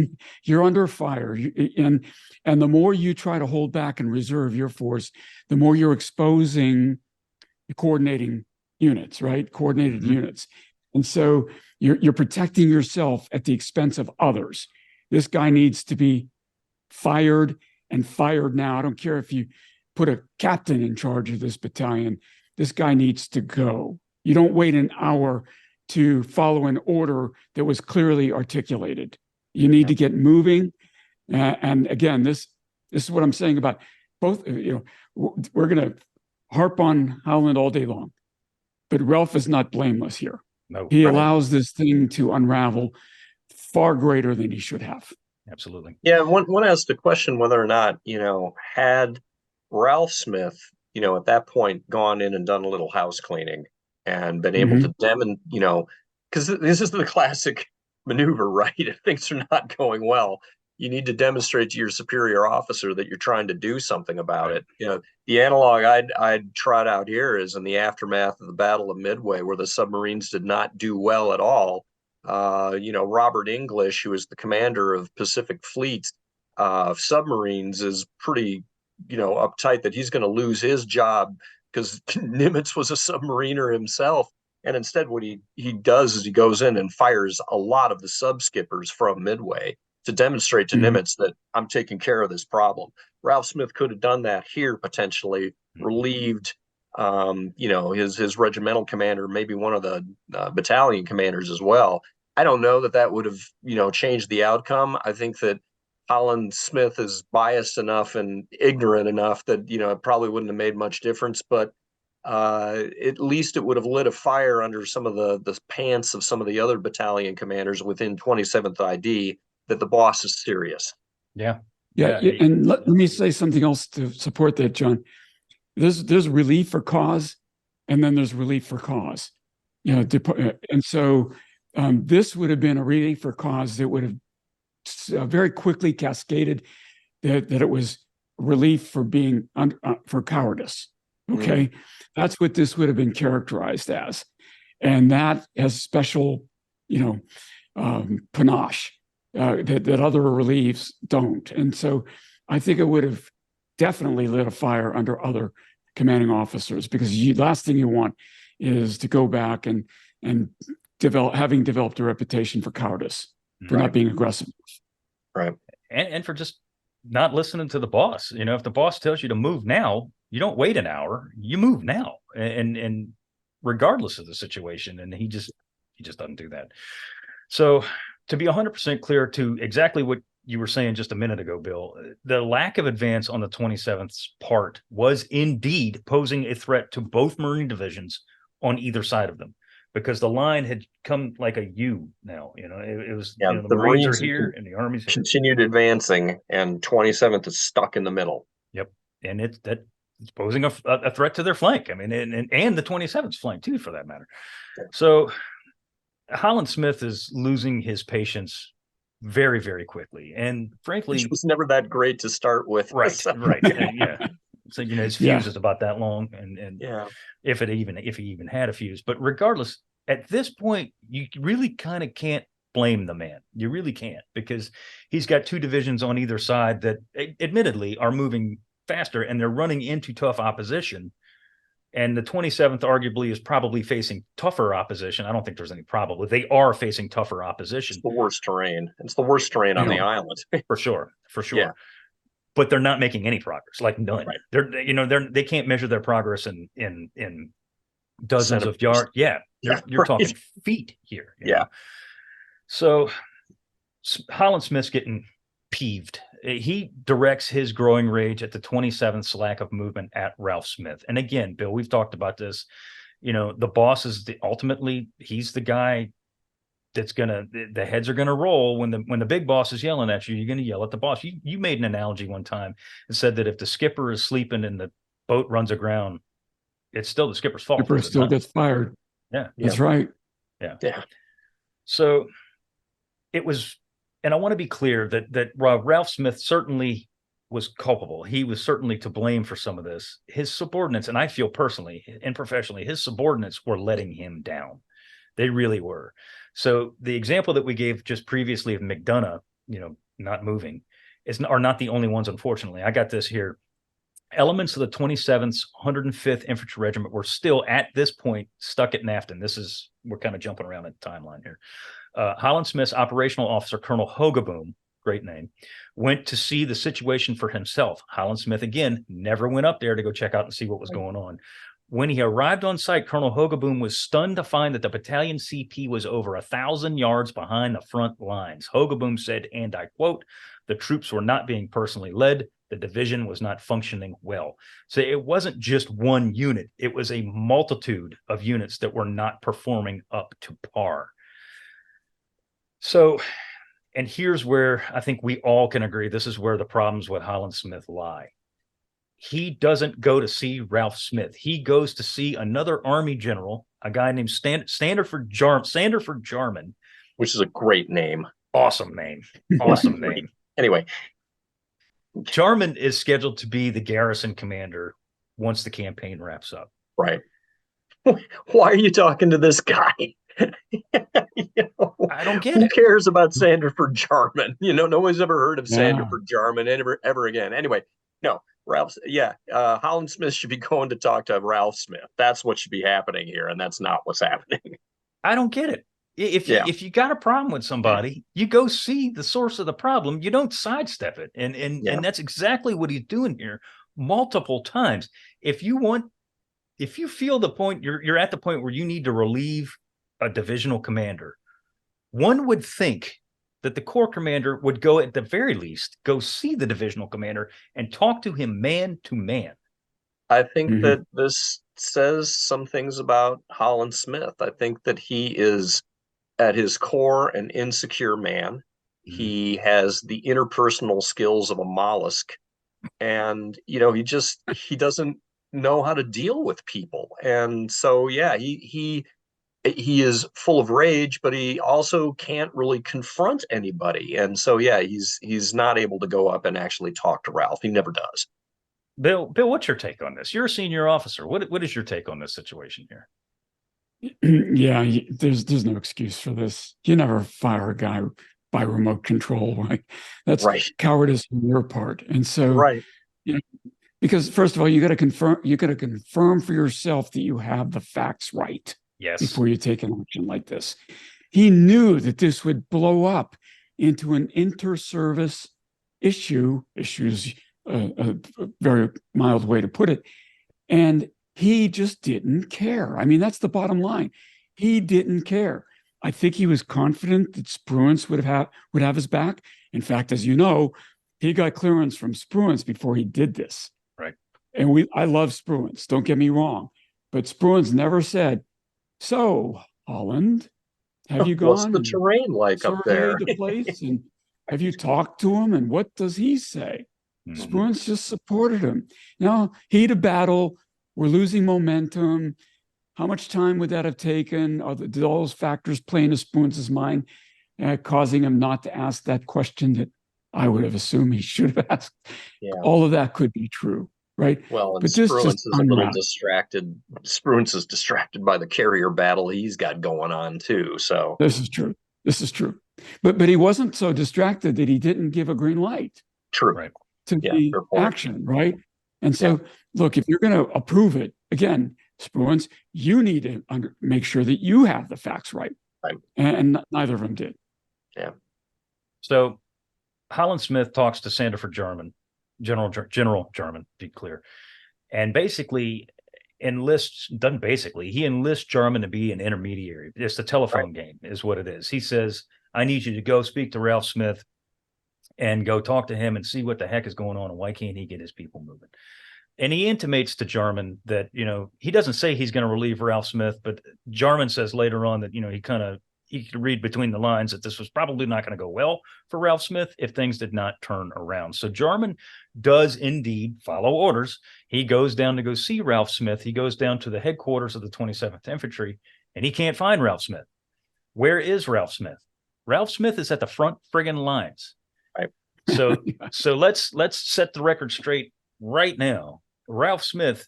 You're under fire, and the more you try to hold back and reserve your force, the more you're exposing the coordinating units, right? Coordinated units, and so you're protecting yourself at the expense of others. This guy needs to be fired and fired now. I don't care if you put a captain in charge of this battalion. This guy needs to go. You don't wait an hour to follow an order that was clearly articulated. You need to get moving. And again, this is what I'm saying about both. We're going to harp on Holland all day long, but Ralph is not blameless here. No, he allows this thing to unravel far greater than he should have. Absolutely. Yeah, one has to question whether or not, had Ralph Smith, at that point gone in and done a little house cleaning and been able to because this is the classic maneuver, right? If things are not going well, you need to demonstrate to your superior officer that you're trying to do something about it. The analog I'd trot out here is in the aftermath of the Battle of Midway, where the submarines did not do well at all. Robert English, who is the commander of Pacific Fleet submarines, is pretty, uptight that he's going to lose his job because Nimitz was a submariner himself. And instead, what he does is he goes in and fires a lot of the sub skippers from Midway to demonstrate to Nimitz that I'm taking care of this problem. Ralph Smith could have done that here, potentially relieved his regimental commander, maybe one of the battalion commanders as well. I don't know that would have, changed the outcome. I think that Holland Smith is biased enough and ignorant enough that, it probably wouldn't have made much difference, but at least it would have lit a fire under some of the pants of some of the other battalion commanders within 27th ID that the boss is serious. Yeah. And let me say something else to support that, John. There's relief for cause, and then there's relief for cause. And so this would have been a relief for cause that would have very quickly cascaded that it was relief for being for cowardice. Okay, that's what this would have been characterized as, and that has special, panache that other reliefs don't. And so I think it would have definitely lit a fire under other commanding officers, because the last thing you want is to go back and having developed a reputation for cowardice, for not being aggressive. Right. And for just not listening to the boss. If the boss tells you to move now, you don't wait an hour, you move now. And regardless of the situation. And he just doesn't do that. So to be 100% clear to exactly what you were saying just a minute ago, Bill, the lack of advance on the 27th's part was indeed posing a threat to both Marine divisions on either side of them, because the line had come like a U now. It was the Marines are here and the Army's continued advancing, and 27th is stuck in the middle. Yep, and it's posing a threat to their flank. I mean, and the 27th flank too, for that matter. Yeah. So Holland Smith is losing his patience very, very quickly, and frankly, which was never that great to start with. Right, so. Right, yeah. So his fuse is about that long, and if he even had a fuse. But regardless, at this point, you really kind of can't blame the man. You really can't, because he's got two divisions on either side that admittedly are moving faster, and they're running into tough opposition. And the 27th arguably is probably facing tougher opposition. I don't think there's any problem. They are facing tougher opposition. It's the worst terrain. It's the worst terrain on the island. For sure. Yeah. But they're not making any progress, like none. Right. They can't measure their progress in dozens of yards. Yeah. You're talking feet here. You know? So Holland Smith's getting peeved. He directs his growing rage at the 27th's lack of movement at Ralph Smith. And again, Bill, we've talked about this. The boss is ultimately he's the guy that's the heads are gonna roll when the big boss is yelling at you. You're gonna yell at the boss. You made an analogy one time and said that if the skipper is sleeping and the boat runs aground, it's still the skipper's fault. Skipper still gets fired. Yeah, that's right. Yeah. So it was, and I want to be clear that Ralph Smith certainly was culpable. He was certainly to blame for some of this. His subordinates, and I feel personally and professionally, his subordinates were letting him down. They really were. So the example that we gave just previously of McDonough, not moving, are not the only ones, unfortunately. I got this here. Elements of the 27th 105th Infantry Regiment were still at this point stuck at Naftan. We're kind of jumping around in the timeline here. Holland Smith's operational officer, Colonel Hogaboom, great name, went to see the situation for himself. Holland Smith, again, never went up there to go check out and see what was going on. When he arrived on site, Colonel Hogaboom was stunned to find that the battalion CP was over 1,000 yards behind the front lines. Hogaboom said, and I quote, "The troops were not being personally led. The division was not functioning well." So it wasn't just one unit. It was a multitude of units that were not performing up to par. So, and here's where I think we all can agree, this is where the problems with Holland Smith lie. He doesn't go to see Ralph Smith. He goes to see another Army general, a guy named Sanderford Jarman. Which is a great name. Awesome name. Awesome name. Anyway. Jarman is scheduled to be the garrison commander once the campaign wraps up. Right. Why are you talking to this guy? I don't get it. Who cares about Sanderford Jarman? No one's ever heard of Sanderford Jarman ever again. Anyway, no. Holland Smith should be going to talk to Ralph Smith. That's what should be happening here, and that's not what's happening. I don't get it. If you got a problem with somebody, you go see the source of the problem. You don't sidestep it, and that's exactly what he's doing here multiple times. If you feel the point you're at the point where you need to relieve a divisional commander, one would think that the corps commander would go, at the very least, go see the divisional commander and talk to him man to man. I think that this says some things about Holland Smith. I think that he is, at his core, an insecure man. He has the interpersonal skills of a mollusk, and he doesn't know how to deal with people. And so he is full of rage, but he also can't really confront anybody. And so he's not able to go up and actually talk to Ralph. He never does. Bill, what's your take on this? You're a senior officer. What is your take on this situation here? Yeah, there's no excuse for this. You never fire a guy by remote control, right? That's cowardice on your part. And so, because first of all, you got to confirm for yourself that you have the facts right. Yes. Before you take an action like this. He knew that this would blow up into an inter-service issues a very mild way to put it. And he just didn't care. I mean, that's the bottom line. He didn't care. I think he was confident that Spruance would have his back. In fact, as you know, he got clearance from Spruance before he did this. Right. And I love Spruance, don't get me wrong. But Spruance never said, "So, Holland, have you gone? What's the terrain like up there? The place, and have you talked to him? And what does he say?" Spruance just supported him. Heat of battle. We're losing momentum. How much time would that have taken? Did all those factors play into Spruance's mind, causing him not to ask that question that I would have assumed he should have asked? Yeah. All of that could be true. Right. Well, and Spruance is a little distracted. Spruance is distracted by the carrier battle he's got going on too. So this is true. But he wasn't so distracted that he didn't give a green light. True. Right. To the action, right? And so, look, if you're going to approve it, again, Spruance, you need to make sure that you have the facts right. Right. And neither of them did. Yeah. So Holland Smith talks to Sanderford Jarman. General Jarman, to be clear, and basically he enlists Jarman to be an intermediary. It's a telephone game is what it is. He says, "I need you to go speak to Ralph Smith and go talk to him and see what the heck is going on and why can't he get his people moving." And he intimates to Jarman that, he doesn't say he's going to relieve Ralph Smith, but Jarman says later on that, he could read between the lines that this was probably not going to go well for Ralph Smith if things did not turn around. So Jarman does indeed follow orders. He goes down to go see Ralph Smith. He goes down to the headquarters of the 27th Infantry, and he can't find Ralph Smith. Where is Ralph Smith? Ralph Smith is at the front friggin' lines. Right. So so let's set the record straight right now. Ralph Smith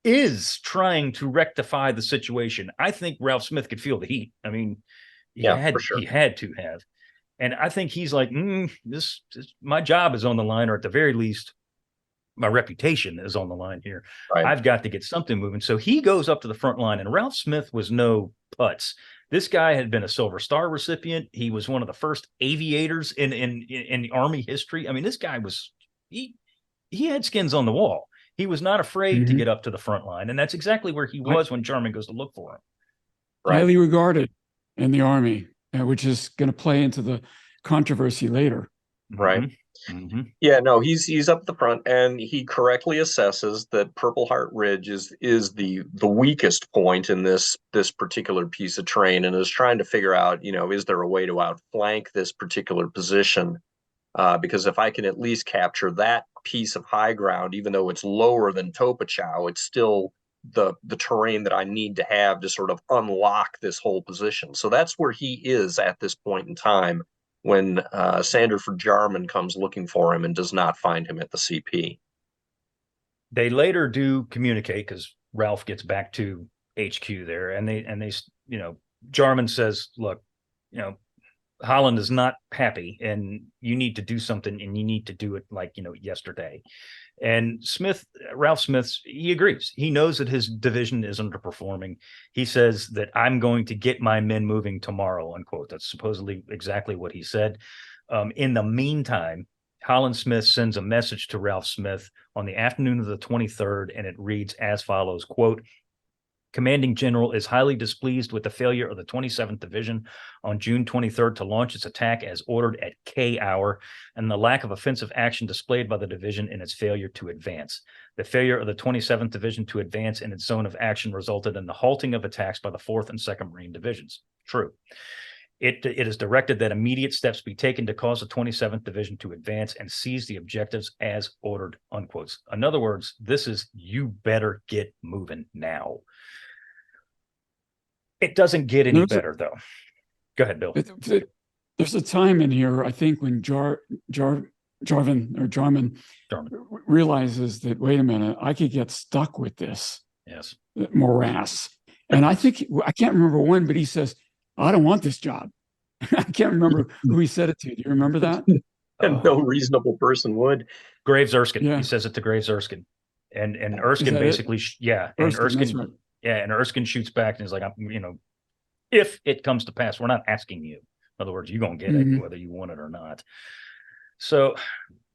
is trying to rectify the situation. I think Ralph Smith could feel the heat. I mean, he had to have. And I think he's like, this my job is on the line, or at the very least, my reputation is on the line here. Right. I've got to get something moving. So he goes up to the front line, and Ralph Smith was no putz. This guy had been a Silver Star recipient. He was one of the first aviators in the Army history. I mean, this guy was he had skins on the wall. He was not afraid to get up to the front line, and that's exactly where he was when Jarman goes to look for him. Right. Highly regarded in the Army, which is going to play into the controversy later. Right. Yeah, no, he's up the front, and he correctly assesses that Purple Heart Ridge is the weakest point in this particular piece of terrain, and is trying to figure out, is there a way to outflank this particular position? Because if I can at least capture that piece of high ground, even though it's lower than Topachow, it's still the terrain that I need to have to sort of unlock this whole position. So that's where he is at this point in time, when Sanderford Jarman comes looking for him and does not find him at the CP. They later do communicate, because Ralph gets back to HQ there, and they Jarman says, look, Holland is not happy, and you need to do something, and you need to do it yesterday. And Ralph Smith, he agrees. He knows that his division is underperforming. He says that I'm going to get my men moving tomorrow, unquote. That's supposedly exactly what he said. In the meantime, Holland Smith sends a message to Ralph Smith on the afternoon of the 23rd, and it reads as follows, quote, Commanding General is highly displeased with the failure of the 27th Division on June 23rd to launch its attack as ordered at K hour, and the lack of offensive action displayed by the division in its failure to advance. The failure of the 27th Division to advance in its zone of action resulted in the halting of attacks by the 4th and 2nd Marine Divisions. True. It is directed that immediate steps be taken to cause the 27th Division to advance and seize the objectives as ordered, unquote. In other words, this is, you better get moving now. It doesn't get any better, though. Go ahead, Bill. There's a time in here, I think, when Jarman realizes that, wait a minute, I could get stuck with this morass. And I think, I can't remember when, but he says, I don't want this job. I can't remember who he said it to. Do you remember that? And no reasonable person would. Graves Erskine. Yeah. He says it to Graves Erskine. And Erskine basically, Erskine, and Erskine shoots back and is like, if it comes to pass, we're not asking you. In other words, you're going to get it, whether you want it or not. So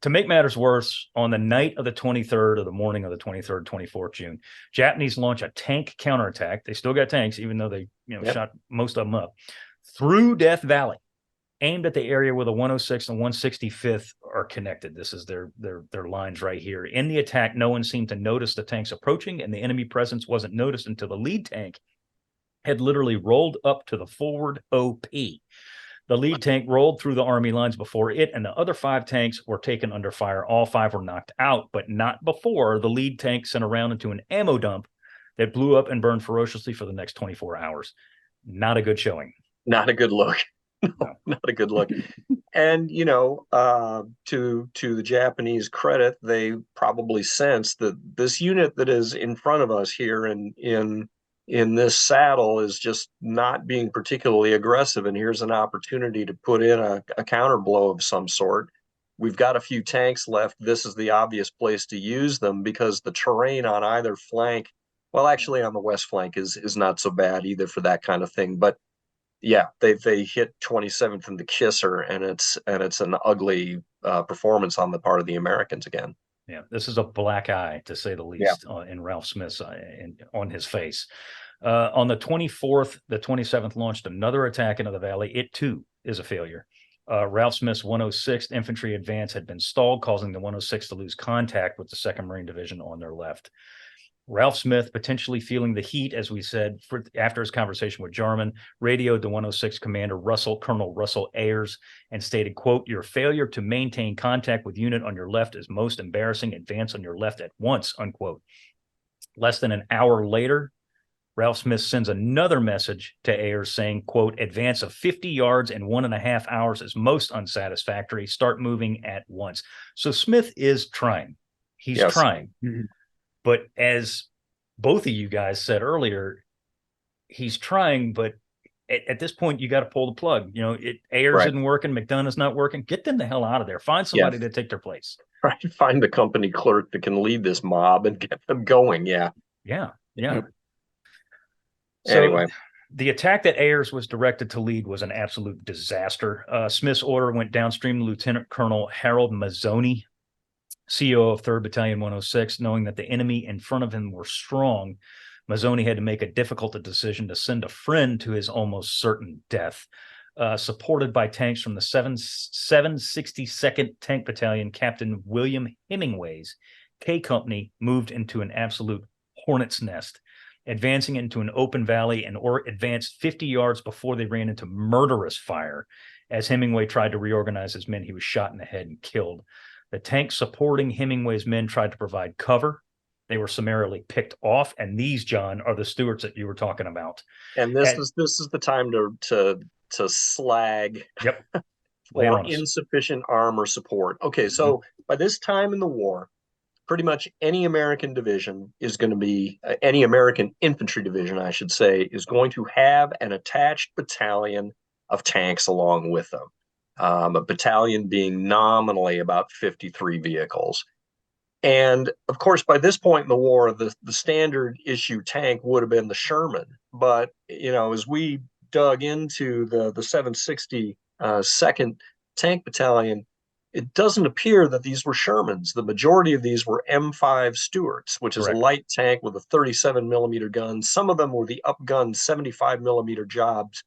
to make matters worse, on the night of the 23rd, or the morning of the 23rd, 24th June, Japanese launch a tank counterattack. They still got tanks, even though they shot most of them up, through Death Valley, aimed at the area where the 106th and 165th are connected. This is their lines right here. In the attack, no one seemed to notice the tanks approaching, and the enemy presence wasn't noticed until the lead tank had literally rolled up to the forward OP. The lead tank rolled through the Army lines before it, and the other 5 tanks were taken under fire. All 5 were knocked out, but not before the lead tank sent a round into an ammo dump that blew up and burned ferociously for the next 24 hours. Not a good showing. Not a good look. No, not a good look. And, to the Japanese credit, they probably sense that this unit that is in front of us here in this saddle is just not being particularly aggressive. And here's an opportunity to put in a counter blow of some sort. We've got a few tanks left. This is the obvious place to use them, because the terrain on either flank, well, actually on the west flank is not so bad either for that kind of thing. But yeah, they hit 27th and the Kisser, and it's an ugly performance on the part of the Americans again. Yeah, this is a black eye, to say the least, in Ralph Smith's on his face. On the 24th, the 27th launched another attack into the valley. It, too, is a failure. Ralph Smith's 106th Infantry advance had been stalled, causing the 106th to lose contact with the 2nd Marine Division on their left. Ralph Smith, potentially feeling the heat, as we said, after his conversation with Jarman, radioed the 106th commander, Colonel Russell Ayers, and stated, quote, your failure to maintain contact with unit on your left is most embarrassing. Advance on your left at once, unquote. Less than an hour later, Ralph Smith sends another message to Ayers saying, quote, advance of 50 yards in 1.5 hours is most unsatisfactory. Start moving at once. So Smith is trying. He's trying. Mhm. But as both of you guys said earlier, he's trying, but at this point, you got to pull the plug. You know, Ayers isn't working. McDonough's not working. Get them the hell out of there. Find somebody to take their place. Right. Find the company clerk that can lead this mob and get them going. Yeah. Yep. So anyway, the attack that Ayers was directed to lead was an absolute disaster. Smith's order went downstream to Lieutenant Colonel Harold Mazzoni, CO of 3rd Battalion 106. Knowing that the enemy in front of him were strong, Mazzoni had to make a difficult decision to send a friend to his almost certain death. Supported by tanks from the 762nd Tank Battalion, Captain William Hemingway's K Company moved into an absolute hornet's nest, advancing into an open valley and advanced 50 yards before they ran into murderous fire. As Hemingway tried to reorganize his men, he was shot in the head and killed. The tanks supporting Hemingway's men tried to provide cover. They were summarily picked off, and these, John, are the Stuarts that you were talking about. And this is the time to slag for insufficient armor support. Okay, so by this time in the war, pretty much any American division is going to be, any American infantry division, I should say, is going to have an attached battalion of tanks along with them. A battalion being nominally about 53 vehicles. And of course, by this point in the war, the standard issue tank would have been the Sherman. But, as we dug into the 762nd Tank Battalion, it doesn't appear that these were Shermans. The majority of these were M5 Stuarts, which is a light tank with a 37 millimeter gun. Some of them were the upgunned 75 millimeter jobs,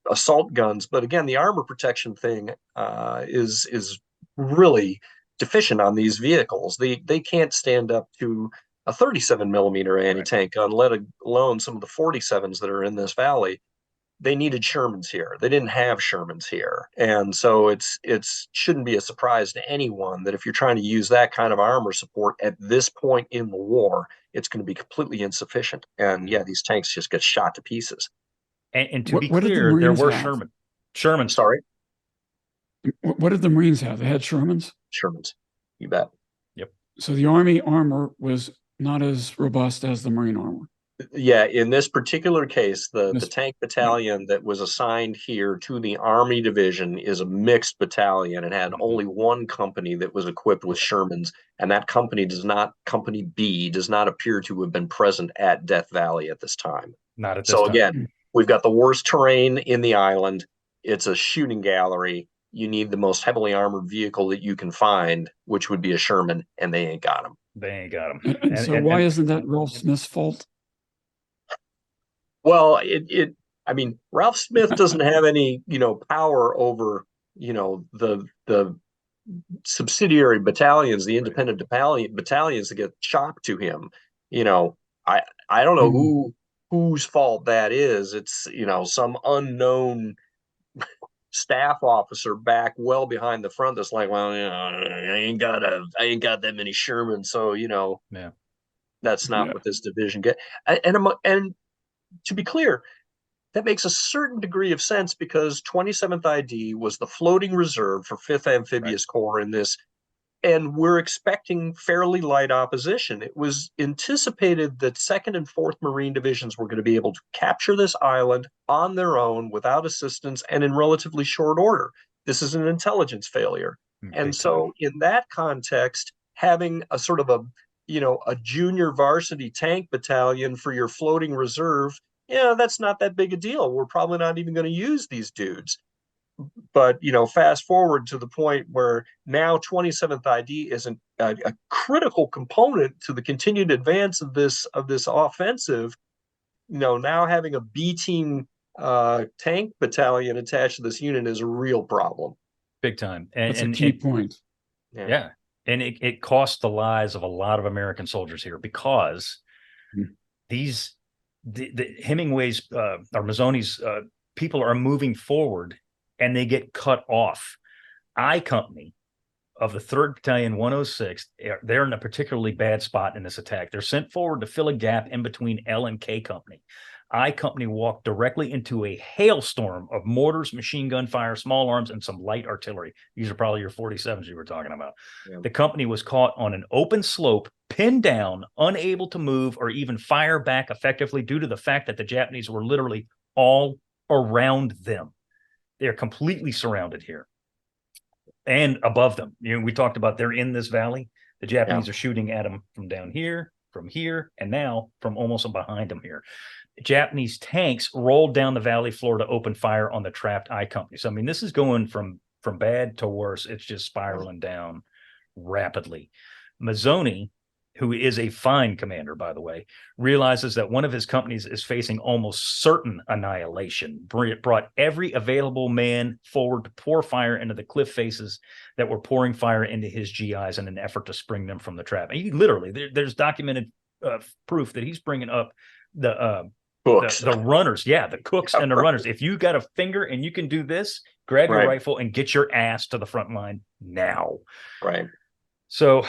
assault guns. But again, the armor protection thing is really deficient on these vehicles. They can't stand up to a 37 millimeter anti-tank gun, let alone some of the 47s that are in this valley. They needed Shermans here. They didn't have Shermans here. And so it shouldn't be a surprise to anyone that if you're trying to use that kind of armor support at this point in the war, it's going to be completely insufficient. And these tanks just get shot to pieces. And to be clear, there were Shermans. Sorry. What did the Marines have? They had Shermans? Shermans. You bet. Yep. So the Army armor was not as robust as the Marine armor. Yeah, in this particular case, the tank battalion that was assigned here to the Army division is a mixed battalion. It had only one company that was equipped with Shermans, and that company Company B does not appear to have been present at Death Valley at this time. Not at this time. So again, we've got the worst terrain in the island. It's a shooting gallery. You need the most heavily armored vehicle that you can find, which would be a Sherman, and they ain't got them. They ain't got them. And why isn't that Ralph Smith's fault? Well, Ralph Smith doesn't have any, power over, the subsidiary battalions, the independent battalions that get chopped to him. I don't know whose fault that is. It's, some unknown staff officer back well behind the front that's like, well, I ain't got that many Sherman, so that's not what this division get. And to be clear, that makes a certain degree of sense because 27th ID was the floating reserve for 5th Amphibious Corps in this, and we're expecting fairly light opposition. It was anticipated that 2nd and 4th Marine Divisions were going to be able to capture this island on their own without assistance and in relatively short order. This is an intelligence failure. And so in that context, having a sort of a junior varsity tank battalion for your floating reserve, that's not that big a deal. We're probably not even going to use these dudes. But, fast forward to the point where now 27th ID is a critical component to the continued advance of this offensive. Now having a B team tank battalion attached to this unit is a real problem. Big time. That's a key point. Yeah. And it cost the lives of a lot of American soldiers here because the Hemingway's or Mazzoni's people are moving forward and they get cut off. I Company of the 3rd Battalion, 106th, they're in a particularly bad spot in this attack. They're sent forward to fill a gap in between L and K Company. I Company walked directly into a hailstorm of mortars, machine gun fire, small arms, and some light artillery. These are probably your 47s you were talking about. Yeah. The company was caught on an open slope, pinned down, unable to move or even fire back effectively due to the fact that the Japanese were literally all around them. They're completely surrounded here and above them. You know, we talked about they're in this valley. The Japanese are shooting at them from down here, from here, and now from almost behind them here. Japanese tanks rolled down the valley floor to open fire on the trapped I Company. So, I mean, this is going from bad to worse. It's just spiraling down rapidly. Mazzoni, who is a fine commander, by the way, realizes that one of his companies is facing almost certain annihilation. Brought every available man forward to pour fire into the cliff faces that were pouring fire into his GIs in an effort to spring them from the trap. And he literally, there's documented proof that he's bringing up the runners, the cooks and the runners. If you got a finger and you can do this, grab your rifle and get your ass to the front line now. Right. So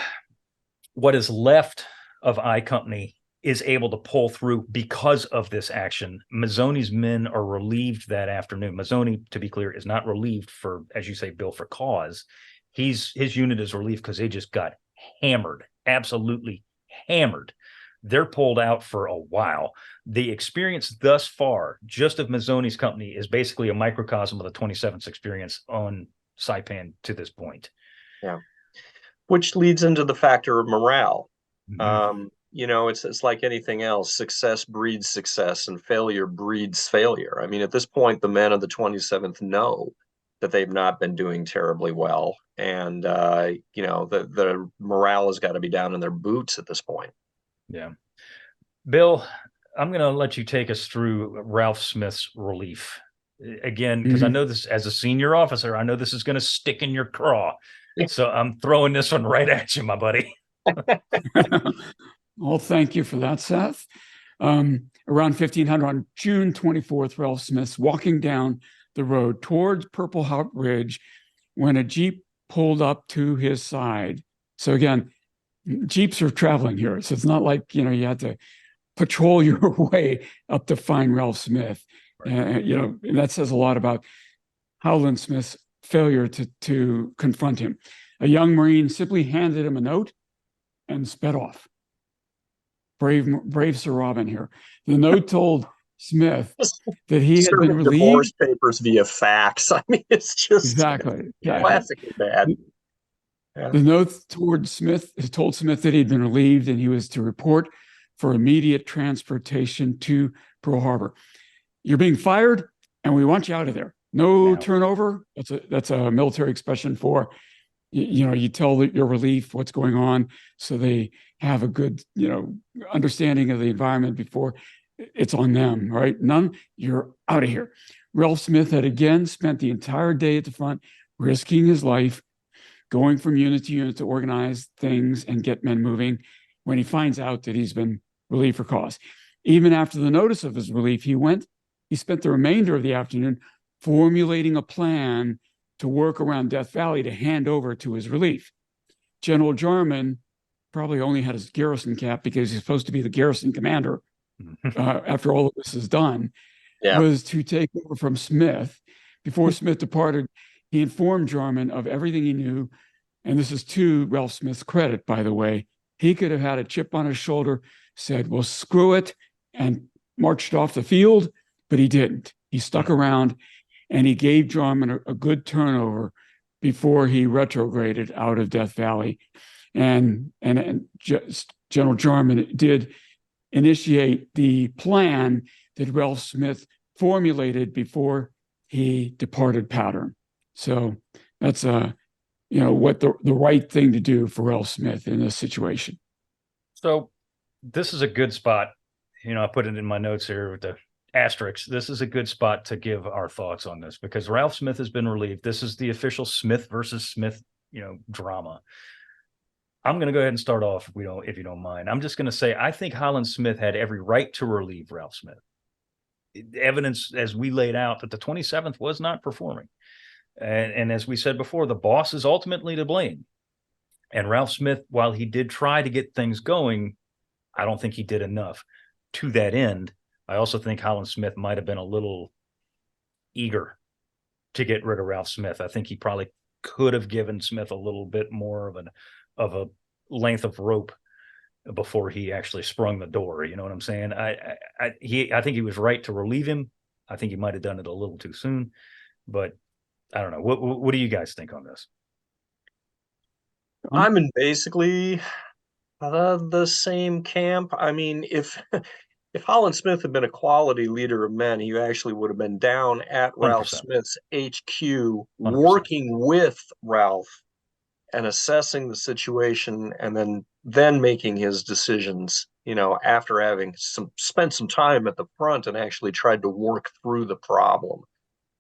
what is left of I Company is able to pull through because of this action. Mazzoni's men are relieved that afternoon. Mazzoni, to be clear, is not relieved for, as you say, Bill, for cause. His unit is relieved because they just got hammered, absolutely hammered. They're pulled out for a while. The experience thus far, just of Mazzoni's company, is basically a microcosm of the 27th experience on Saipan to this point. Yeah, which leads into the factor of morale. Mm-hmm. You know, it's like anything else. Success breeds success, and failure breeds failure. I mean, at this point, the men of the 27th know that they've not been doing terribly well, and you know, the morale has got to be down in their boots at this point. Yeah. Bill, I'm going to let you take us through Ralph Smith's relief again, because I know this as a senior officer, I know this is going to stick in your craw. So I'm throwing this one right at you, my buddy. Well, thank you for that, Seth. Around 1500 on June 24th, Ralph Smith's walking down the road towards Purple Heart Ridge when a Jeep pulled up to his side. So again, Jeeps are traveling here. So it's not like, you know, you had to patrol your way up to find Ralph Smith. Right. You know, and that says a lot about Holland Smith's failure to confront him. A young Marine simply handed him a note and sped off. Brave Sir Robin here. The note told Smith that he had been relieved. Divorce papers via fax. I mean, it's just classically bad. Yeah. The note told Smith that he'd been relieved and he was to report for immediate transportation to Pearl Harbor. You're being fired and we want you out of there. No turnover. That's a military expression for, you know, you tell your relief what's going on so they have a good, you know, understanding of the environment before it's on them, right? None, you're out of here. Ralph Smith had again spent the entire day at the front, risking his life, going from unit to unit to organize things and get men moving when he finds out that he's been relieved for cause. Even after the notice of his relief, he spent the remainder of the afternoon formulating a plan to work around Death Valley to hand over to his relief. General Jarman probably only had his garrison cap because he's supposed to be the garrison commander after all of this is done, was to take over from Smith. Before Smith departed, he informed Jarman of everything he knew, and this is to Ralph Smith's credit, by the way. He could have had a chip on his shoulder, said, well, screw it, and marched off the field, but he didn't. He stuck around, and he gave Jarman a good turnover before he retrograded out of Death Valley. And General Jarman did initiate the plan that Ralph Smith formulated before he departed Pattern. So that's you know, what the right thing to do for Ralph Smith in this situation. So this is a good spot. You know, I put it in my notes here with the asterisks. This is a good spot to give our thoughts on this because Ralph Smith has been relieved. This is the official Smith versus Smith, you know, drama. I'm going to go ahead and start off if you don't mind. I'm just going to say I think Holland Smith had every right to relieve Ralph Smith. Evidence, as we laid out, that the 27th was not performing. And as we said before, the boss is ultimately to blame. And Ralph Smith, while he did try to get things going, I don't think he did enough. To that end, I also think Holland Smith might have been a little eager to get rid of Ralph Smith. I think he probably could have given Smith a little bit more of a length of rope before he actually sprung the door. You know what I'm saying? I think he was right to relieve him. I think he might have done it a little too soon, but I don't know. What do you guys think on this? I'm in basically the same camp. I mean, if Holland Smith had been a quality leader of men, he actually would have been down at Ralph 100%. Smith's HQ, 100%. working with Ralph and assessing the situation, and then making his decisions. You know, after having spent some time at the front and actually tried to work through the problem.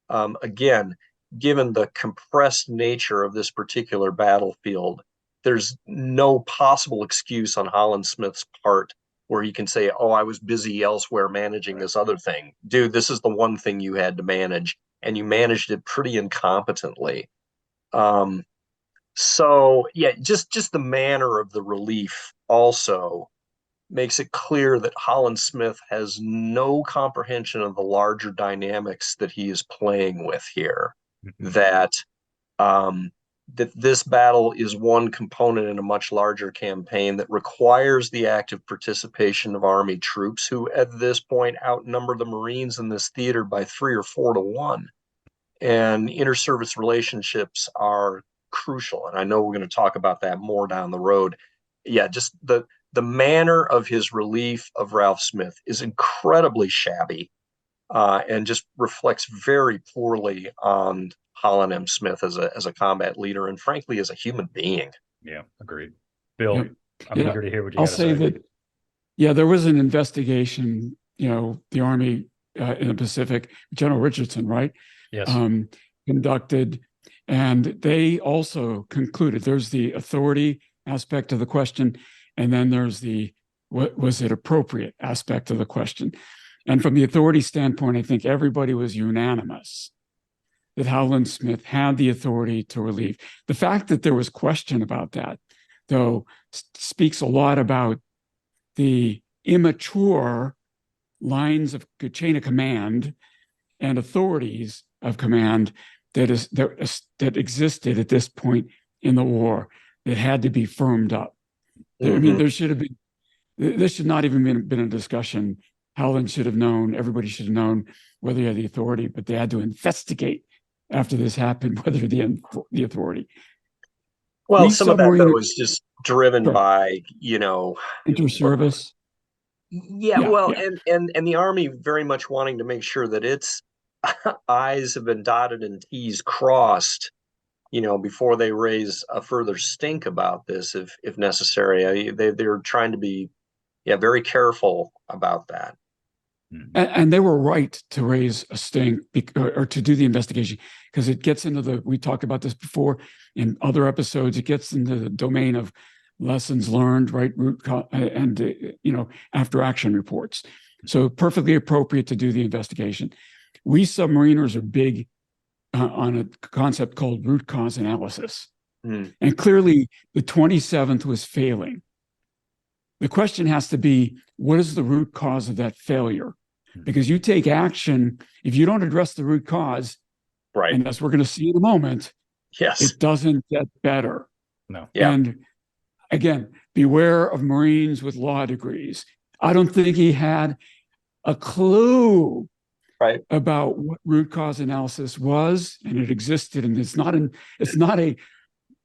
Again, given the compressed nature of this particular battlefield, there's no possible excuse on Holland Smith's part where he can say, oh, I was busy elsewhere managing this other thing. Dude, this is the one thing you had to manage, and you managed it pretty incompetently. So yeah, just the manner of the relief also makes it clear that Holland Smith has no comprehension of the larger dynamics that he is playing with here. Mm-hmm. That this battle is one component in a much larger campaign that requires the active participation of Army troops, who at this point outnumber the Marines in this theater by 3 or 4 to 1. And inter-service relationships are crucial. And I know we're going to talk about that more down the road. Yeah, just the manner of his relief of Ralph Smith is incredibly shabby, and just reflects very poorly on Holland M. Smith as a combat leader, and frankly as a human being. Yeah, agreed. Bill, Yeah. I'm eager to hear what you I'll got to say say. that, yeah, there was an investigation, the Army in the Pacific, General Richardson, right? Yes. Conducted, and they also concluded there's the authority aspect of the question, and then there's the what was it appropriate aspect of the question. And from the authority standpoint, I think everybody was unanimous that Holland Smith had the authority to relieve. The fact that there was question about that, though, speaks a lot about the immature lines of chain of command and authorities of command that existed at this point in the war that had to be firmed up. Mm-hmm. I mean, there should have been. This should not even been a discussion. Holland should have known. Everybody should have known whether he had the authority, but they had to investigate after this happened whether the authority. Well, some of that though was just driven by inter-service. And the Army very much wanting to make sure that its I's have been dotted and T's crossed, before they raise a further stink about this, if necessary. They're trying to be, very careful about that. And they were right to raise a stink or to do the investigation, because it gets into we talked about this before in other episodes, it gets into the domain of lessons learned, right? After action reports. So perfectly appropriate to do the investigation. We submariners are big on a concept called root cause analysis. And clearly the 27th was failing. The question has to be, what is the root cause of that failure? Because you take action, if you don't address the root cause, right? And as we're going to see in a moment, yes, it doesn't get better. No. Yeah. And again, beware of Marines with law degrees. I don't think he had a clue about what root cause analysis was, and it existed, and it's not a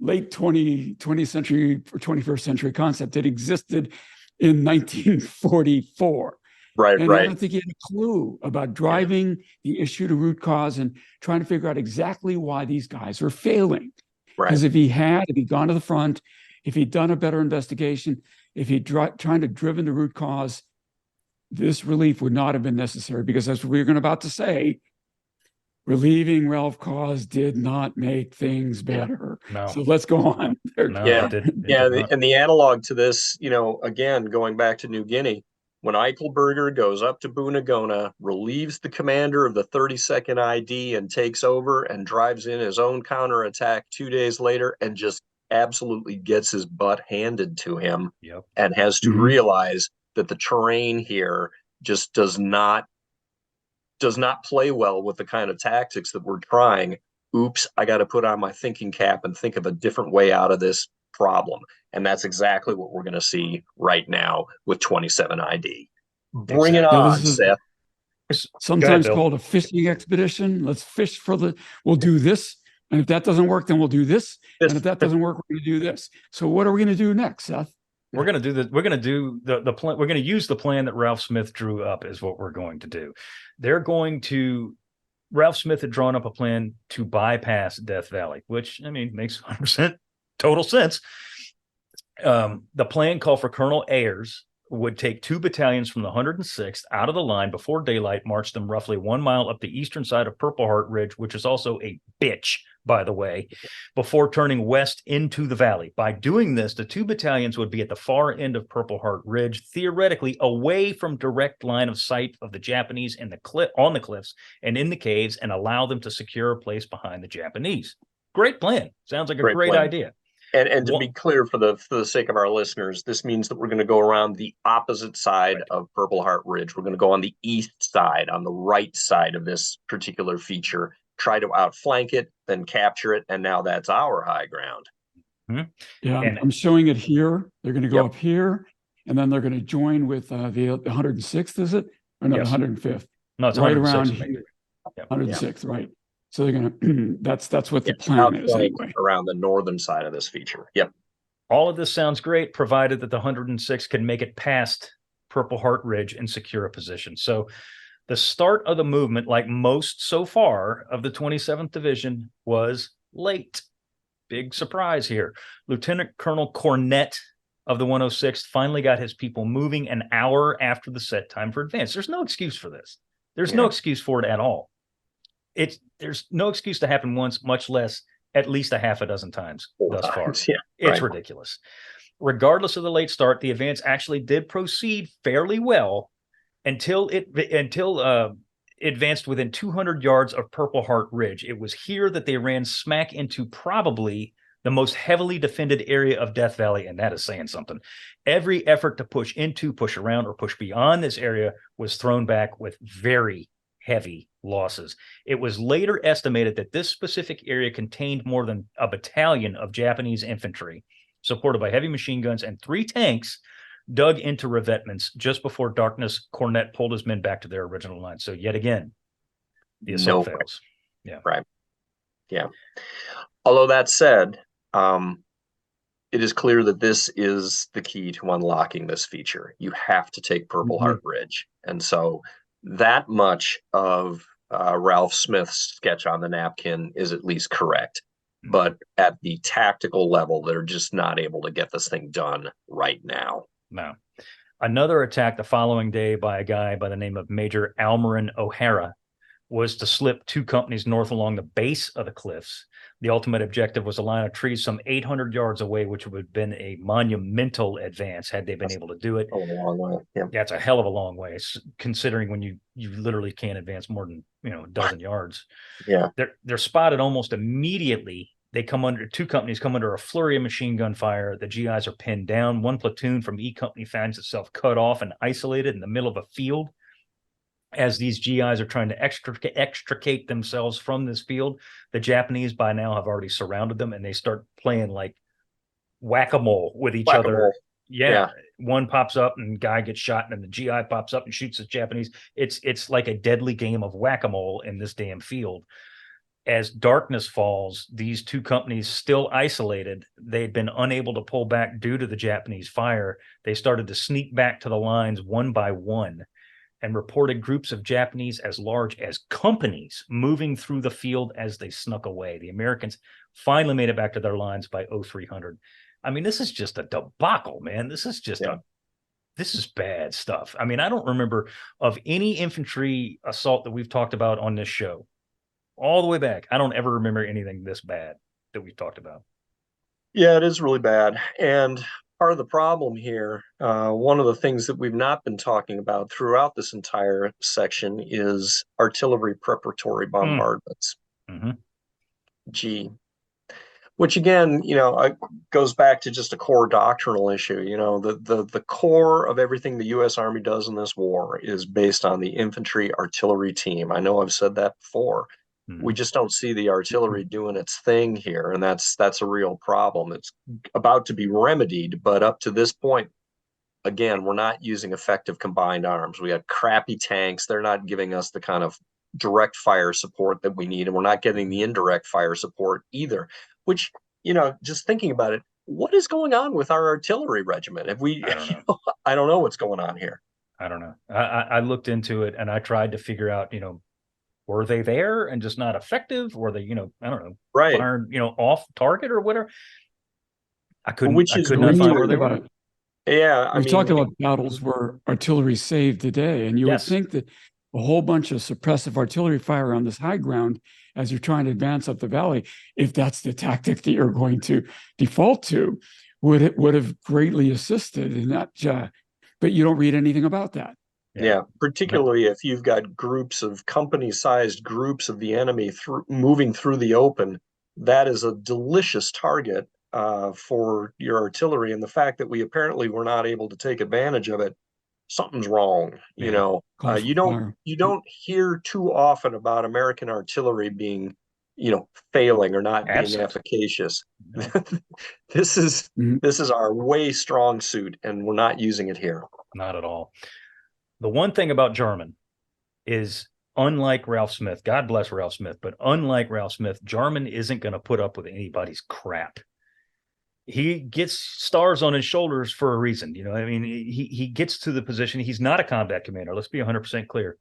late 20th century or 21st century concept. It existed in 1944. Right. I don't think he had a clue about driving the issue to root cause and trying to figure out exactly why these guys are failing. Because if he'd gone to the front, if he'd done a better investigation, if he'd trying to driven the root cause, this relief would not have been necessary, because as we're about to say, relieving Ralph Cause did not make things better. No. So let's go on. No, yeah. It did not. And the analog to this, again, going back to New Guinea, when Eichelberger goes up to Bunagona, relieves the commander of the 32nd ID and takes over and drives in his own counterattack 2 days later and just absolutely gets his butt handed to him Yep. and has to realize that the terrain here just does not play well with the kind of tactics that we're trying. Oops, I got to put on my thinking cap and think of a different way out of this problem. And that's exactly what we're going to see right now with 27 ID. Bring it on, Seth. Sometimes called a fishing expedition. Let's fish for we'll do this. And if that doesn't work, then we'll do this. And if that doesn't work, we're going to do this. So what are we going to do next, Seth? We're going to do we're going to do the plan. We're going to use the plan that Ralph Smith drew up is what we're going to do. Ralph Smith had drawn up a plan to bypass Death Valley, which, I mean, makes 100% total sense. The plan called for Colonel Ayers would take 2 battalions from the 106th out of the line before daylight, march them roughly 1 mile up the eastern side of Purple Heart Ridge, which is also a bitch, by the way, before turning west into the valley. By doing this, the 2 battalions would be at the far end of Purple Heart Ridge, theoretically away from direct line of sight of the Japanese in on the cliffs and in the caves, and allow them to secure a place behind the Japanese. Great plan. Sounds like a great idea. And to be clear, for the sake of our listeners, this means that we're going to go around the opposite side of Purple Heart Ridge. We're going to go on the east side, on the right side of this particular feature, try to outflank it, then capture it, and now that's our high ground. Yeah, and I'm showing it here. They're going to go up here, and then they're going to join with the 106th, is it? Or no, the 105th? No, it's right around here. 106th, right. So they're going to, that's what the plan is anyway. Around the northern side of this feature. Yep. All of this sounds great, provided that the 106 can make it past Purple Heart Ridge and secure a position. So the start of the movement, like most so far of the 27th Division, was late. Big surprise here. Lieutenant Colonel Cornett of the 106th finally got his people moving an hour after the set time for advance. There's no excuse for this. There's no excuse for it at all. There's no excuse to happen once, much less at least a half a dozen times thus far. It's ridiculous. Regardless of the late start, the advance actually did proceed fairly well until it advanced within 200 yards of Purple Heart Ridge. It was here that they ran smack into probably the most heavily defended area of Death Valley, and that is saying something. Every effort to push into, push around, or push beyond this area was thrown back with very heavy losses. It was later estimated that this specific area contained more than a battalion of Japanese infantry, supported by heavy machine guns and 3 tanks, dug into revetments just before darkness. Cornett pulled his men back to their original line. So yet again, the assault fails. Yeah. Right. Yeah. Although that said, it is clear that this is the key to unlocking this feature. You have to take Purple Heart Ridge. And so that much of Ralph Smith's sketch on the napkin is at least correct. But at the tactical level, they're just not able to get this thing done right now. No. Another attack the following day by a guy by the name of Major Almarin O'Hara was to slip 2 companies north along the base of the cliffs. The ultimate objective was a line of trees some 800 yards away, which would have been a monumental advance had they been able to do it. A long way. Yeah, it's a hell of a long way, considering when you literally can't advance more than a dozen yards. Yeah, they're spotted almost immediately. They come under 2 companies come under a flurry of machine gun fire. The GIs are pinned down. 1 platoon from E Company finds itself cut off and isolated in the middle of a field. As these GIs are trying to extricate themselves from this field, the Japanese by now have already surrounded them, and they start playing like whack-a-mole with each other. Yeah. One pops up and guy gets shot, and then the GI pops up and shoots the Japanese. It's like a deadly game of whack-a-mole in this damn field. As darkness falls, these 2 companies, still isolated, they'd been unable to pull back due to the Japanese fire. They started to sneak back to the lines one by one, and reported groups of Japanese as large as companies moving through the field as they snuck away. The Americans finally made it back to their lines by 0300. I mean, this is just a debacle, man. This is just this is bad stuff. I mean, I don't remember of any infantry assault that we've talked about on this show all the way back. I don't ever remember anything this bad that we've talked about. Yeah, it is really bad. And part of the problem here, one of the things that we've not been talking about throughout this entire section is artillery preparatory bombardments. Gee, which again, goes back to just a core doctrinal issue. The core of everything the U.S. Army does in this war is based on the infantry artillery team. I know I've said that before. We just don't see the artillery doing its thing here, and that's a real problem. It's about to be remedied, but up to this point, again, we're not using effective combined arms. We have crappy tanks. They're not giving us the kind of direct fire support that we need, and we're not getting the indirect fire support either. Which, just thinking about it, what is going on with our artillery regiment? Have we? I don't know. I don't know what's going on here. I don't know. I looked into it and I tried to figure out, were they there and just not effective? Or they, I don't know, right, fired, off target or whatever. I couldn't. Which I could not find where they were. Yeah, we're talking about battles where artillery saved the day, and you would think that a whole bunch of suppressive artillery fire on this high ground as you're trying to advance up the valley, if that's the tactic that you're going to default to, would have greatly assisted in that. But you don't read anything about that. Yeah, particularly if you've got groups of company-sized groups of the enemy moving through the open, that is a delicious target for your artillery. And the fact that we apparently were not able to take advantage of it, something's wrong. You don't hear too often about American artillery being, failing or not being efficacious. This is our way strong suit, and we're not using it here. Not at all. The one thing about Jarman is, unlike Ralph Smith, God bless Ralph Smith, but unlike Ralph Smith, Jarman isn't going to put up with anybody's crap. He gets stars on his shoulders for a reason. He gets to the position. He's not a combat commander. Let's be 100% clear.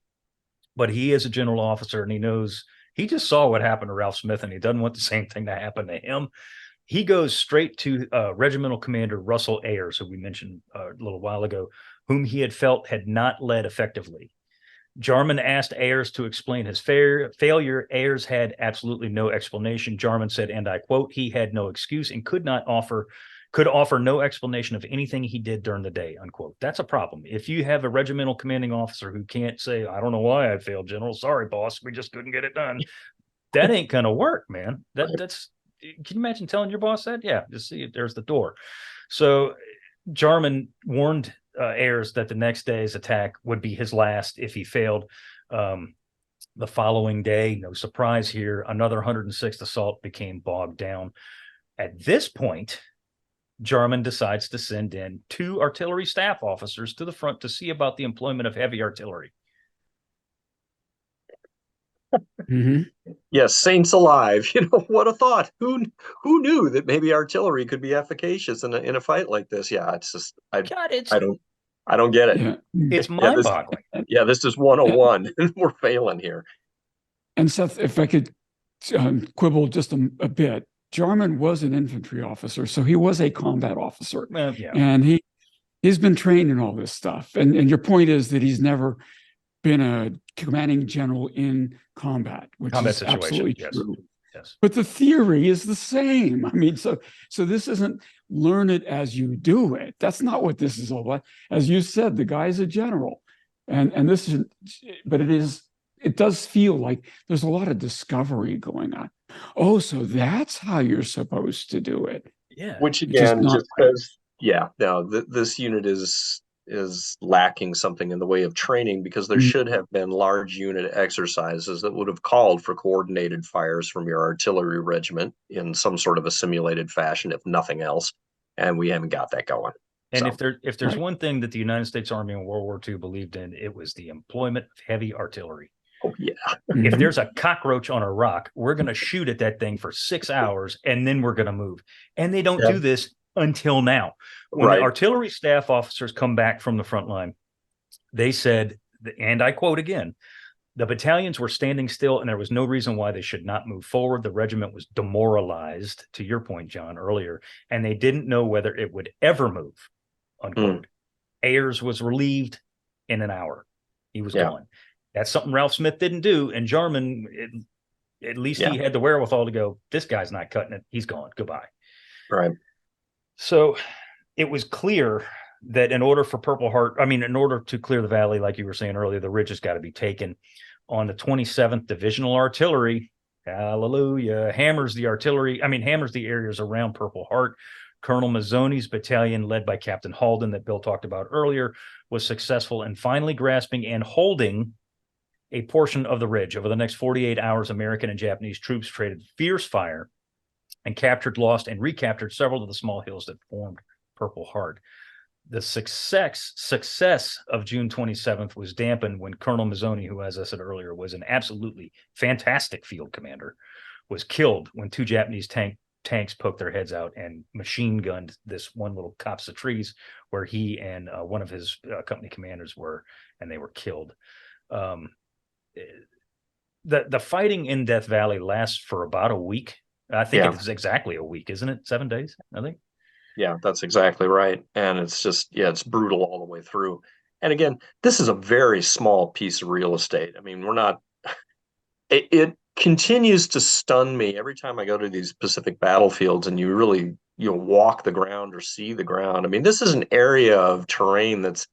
But he is a general officer, and he knows, he just saw what happened to Ralph Smith, and he doesn't want the same thing to happen to him. He goes straight to Regimental Commander Russell Ayers, who we mentioned a little while ago, whom he had felt had not led effectively. Jarman asked Ayers to explain his failure. Ayers had absolutely no explanation. Jarman said, and I quote, he had no excuse and could offer no explanation of anything he did during the day, unquote. That's a problem. If you have a regimental commanding officer who can't say, I don't know why I failed, General. Sorry, boss. We just couldn't get it done. That ain't going to work, man. That's, can you imagine telling your boss that? Yeah, just see it. There's the door. So Jarman warned Ayers that the next day's attack would be his last if he failed. The following day, no surprise here, another 106th assault became bogged down. At this point, Jarman decides to send in 2 artillery staff officers to the front to see about the employment of heavy artillery. Yes, saints alive. What a thought. Who knew that maybe artillery could be efficacious in a fight like this? Yeah, it's just I don't get it. Yeah. It's mind-boggling. Yeah, this is 101, and we're failing here. And Seth, if I could quibble just a bit, Jarman was an infantry officer, so he was a combat officer. And he's been trained in all this stuff. And your point is that he's never been a commanding general in combat, which is absolutely true. Yes. But the theory is the same. I mean, so this isn't learn it as you do it. That's not what this is all about. As you said, the guy's a general, and this is, but it does feel like there's a lot of discovery going on. Oh, so that's how you're supposed to do it. Yeah. Which again just says, this unit is lacking something in the way of training, because there should have been large unit exercises that would have called for coordinated fires from your artillery regiment in some sort of a simulated fashion, if nothing else. And we haven't got that going. And if there's one thing that the United States Army in World War II believed in, it was the employment of heavy artillery. Oh, yeah. If there's a cockroach on a rock, we're going to shoot at that thing for 6 hours, and then we're going to move. And they don't do this until now. When the artillery staff officers come back from the front line, they said, and I quote again, the battalions were standing still and there was no reason why they should not move forward. The regiment was demoralized, to your point, John, earlier, and they didn't know whether it would ever move, unquote. Ayers was relieved in an hour. He was gone. That's something Ralph Smith didn't do. And Jarman, at least he had the wherewithal to go, this guy's not cutting it. He's gone. Goodbye. Right. So it was clear that in order for in order to clear the valley, like you were saying earlier, the ridge has got to be taken. On the 27th Divisional Artillery, Hallelujah. Hammers the areas around Purple Heart. Colonel Mazzoni's battalion, led by Captain Halden, that Bill talked about earlier, was successful in finally grasping and holding a portion of the ridge. Over the next 48 hours, American and Japanese troops traded fierce fire and captured, lost, and recaptured several of the small hills that formed Purple Heart. The success of June 27th was dampened when Colonel Mazzoni, who, as I said earlier, was an absolutely fantastic field commander, was killed when two Japanese tanks poked their heads out and machine gunned this one little copse of trees where he and one of his company commanders were, and they were killed. The fighting in Death Valley lasts for about a week. I think it's exactly a week, isn't it? 7 days, I think. Yeah, that's exactly right. And it's just, it's brutal all the way through. And again, this is a very small piece of real estate. I mean, it continues to stun me every time I go to these Pacific battlefields and you really, walk the ground or see the ground. I mean, this is an area of terrain that's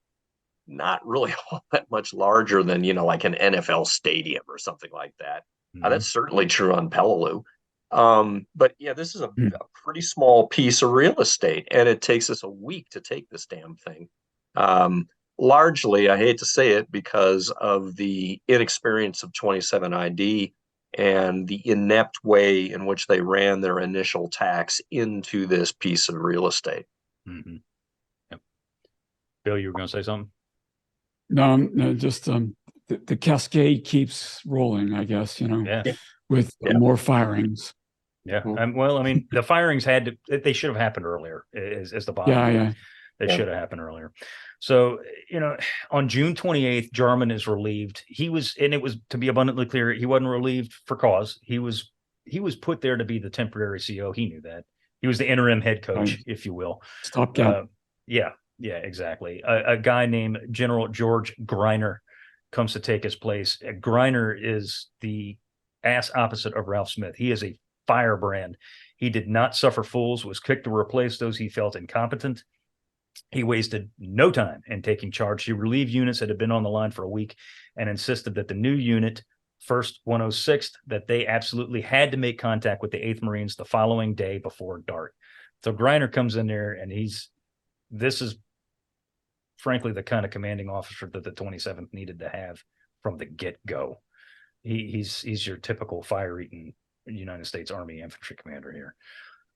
not really all that much larger than, like an NFL stadium or something like that. Mm-hmm. That's certainly true on Peleliu. But yeah, this is a pretty small piece of real estate, and it takes us a week to take this damn thing. Largely, I hate to say it, because of the inexperience of 27 ID and the inept way in which they ran their initial attacks into this piece of real estate. Mm-hmm. Yep. Bill, you were going to say something? No, just the cascade keeps rolling, I guess, with more firings. Yeah. Well, I mean, the firings they should have happened earlier, is the bottom line. Yeah. They should have happened earlier. So, on June 28th, Jarman is relieved. It was, to be abundantly clear, he wasn't relieved for cause. He was put there to be the temporary CO. He knew that. He was the interim head coach, if you will. Stopgap. Yeah, exactly. A guy named General George Greiner comes to take his place. Greiner is the ass opposite of Ralph Smith. He is a firebrand. He did not suffer fools, was quick to replace those he felt incompetent. He wasted no time in taking charge. He relieved units that had been on the line for a week and insisted that the new unit, 1st 106th, that they absolutely had to make contact with the 8th Marines the following day before dark. So Greiner comes in there, and this is frankly the kind of commanding officer that the 27th needed to have from the get-go. He's your typical fire-eating United States Army infantry commander here.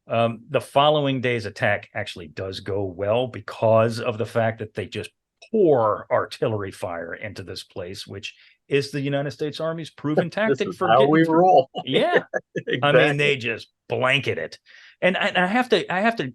The following day's attack actually does go well because of the fact that they just pour artillery fire into this place, which is the United States Army's proven tactic for how we roll. Yeah. Exactly. I mean, they just blanket it. And I have to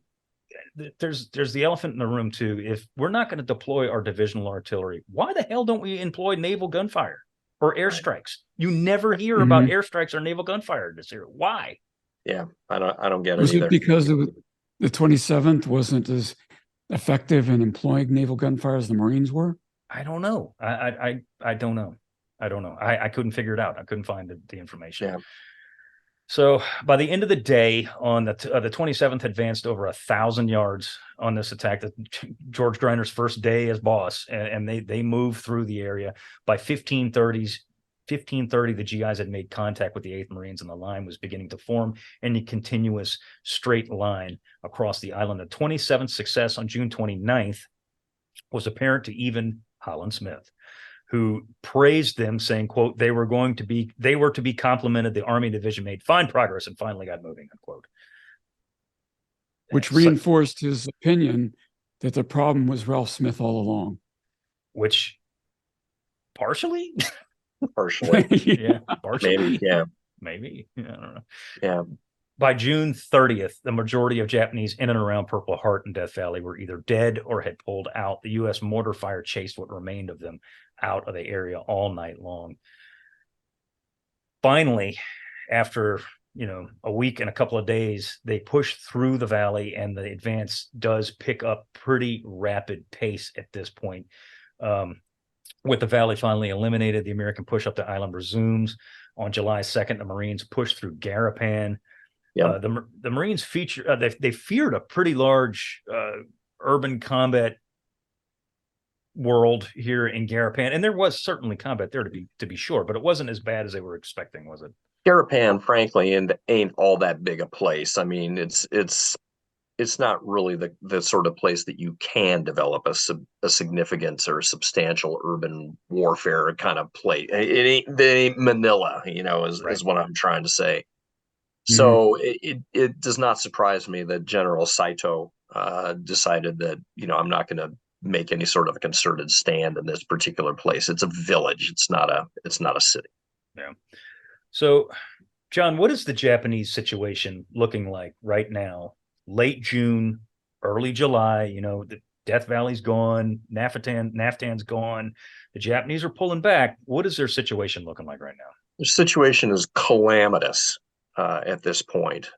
there's the elephant in the room too. If we're not going to deploy our divisional artillery, why the hell don't we employ naval gunfire or airstrikes? You never hear about airstrikes or naval gunfire this year. Why? Yeah, I don't get it. Was either. it because the 27th wasn't as effective in employing naval gunfire as the Marines were? I don't know. I don't know. I couldn't figure it out. I couldn't find the information. Yeah. So by the end of the day, on the 27th, advanced over 1,000 yards on this attack. George Greiner's first day as boss, and they moved through the area. By 1530, the GIs had made contact with the 8th Marines, and the line was beginning to form in a continuous straight line across the island. The 27th success on June 29th was apparent to even Holland Smith, who praised them, saying, quote, they were to be complimented. The Army Division made fine progress and finally got moving, unquote. Which reinforced his opinion that the problem was Ralph Smith all along. Which partially? Partially. Yeah, partially. Maybe, yeah. Maybe. I don't know. Yeah. By June 30th, the majority of Japanese in and around Purple Heart and Death Valley were either dead or had pulled out. The U.S. mortar fire chased what remained of them out of the area all night long. Finally, after a week and a couple of days, they pushed through the valley, and the advance does pick up pretty rapid pace at this point. With the valley finally eliminated, the American push up the island resumes. On July 2nd, the Marines pushed through Garapan. Yep. The Marines they feared a pretty large urban combat world here in Garapan, and there was certainly combat there to be sure, but it wasn't as bad as they were expecting, was it? Saipan, frankly, and ain't all that big a place. I mean, it's not really the sort of place that you can develop a significant or substantial urban warfare kind of place. They ain't Manila, is what I'm trying to say. Mhm. So it does not surprise me that General Saito decided that, I'm not going to make any sort of a concerted stand in this particular place. It's a village. It's not a city. Yeah. So, John, what is the Japanese situation looking like right now? Late June, early July, the Death Valley's gone, Naftan's gone. The Japanese are pulling back. What is their situation looking like right now? The situation is calamitous at this point.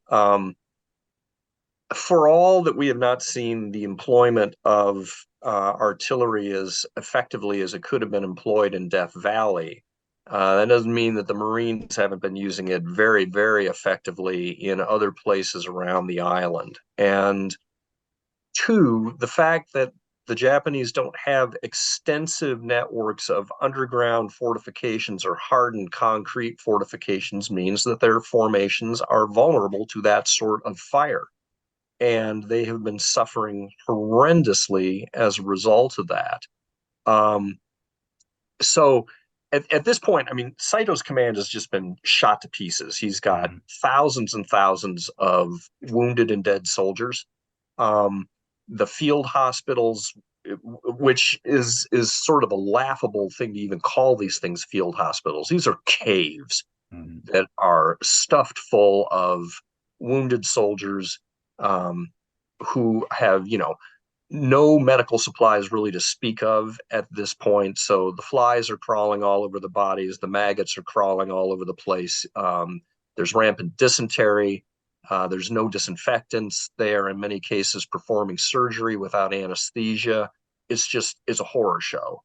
For all that we have not seen the employment of artillery as effectively as it could have been employed in Death Valley, that doesn't mean that the Marines haven't been using it very, very effectively in other places around the island. And two, the fact that the Japanese don't have extensive networks of underground fortifications or hardened concrete fortifications means that their formations are vulnerable to that sort of fire. And they have been suffering horrendously as a result of that. So at this point, I mean, Saito's command has just been shot to pieces. He's got thousands and thousands of wounded and dead soldiers. The field hospitals, which is sort of a laughable thing to even call these things field hospitals. These are caves that are stuffed full of wounded soldiers who have, no medical supplies really to speak of at this point. So the flies are crawling all over the bodies. The maggots are crawling all over the place. There's rampant dysentery. There's no disinfectants. They are in many cases performing surgery without anesthesia. It's a horror show.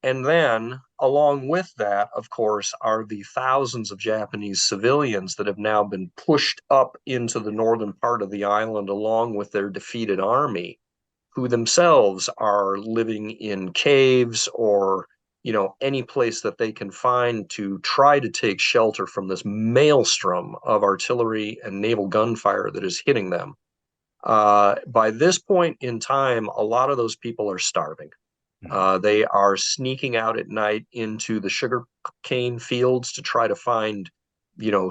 And then, along with that, of course, are the thousands of Japanese civilians that have now been pushed up into the northern part of the island along with their defeated army, who themselves are living in caves or, any place that they can find to try to take shelter from this maelstrom of artillery and naval gunfire that is hitting them. By this point in time, a lot of those people are starving. They are sneaking out at night into the sugarcane fields to try to find,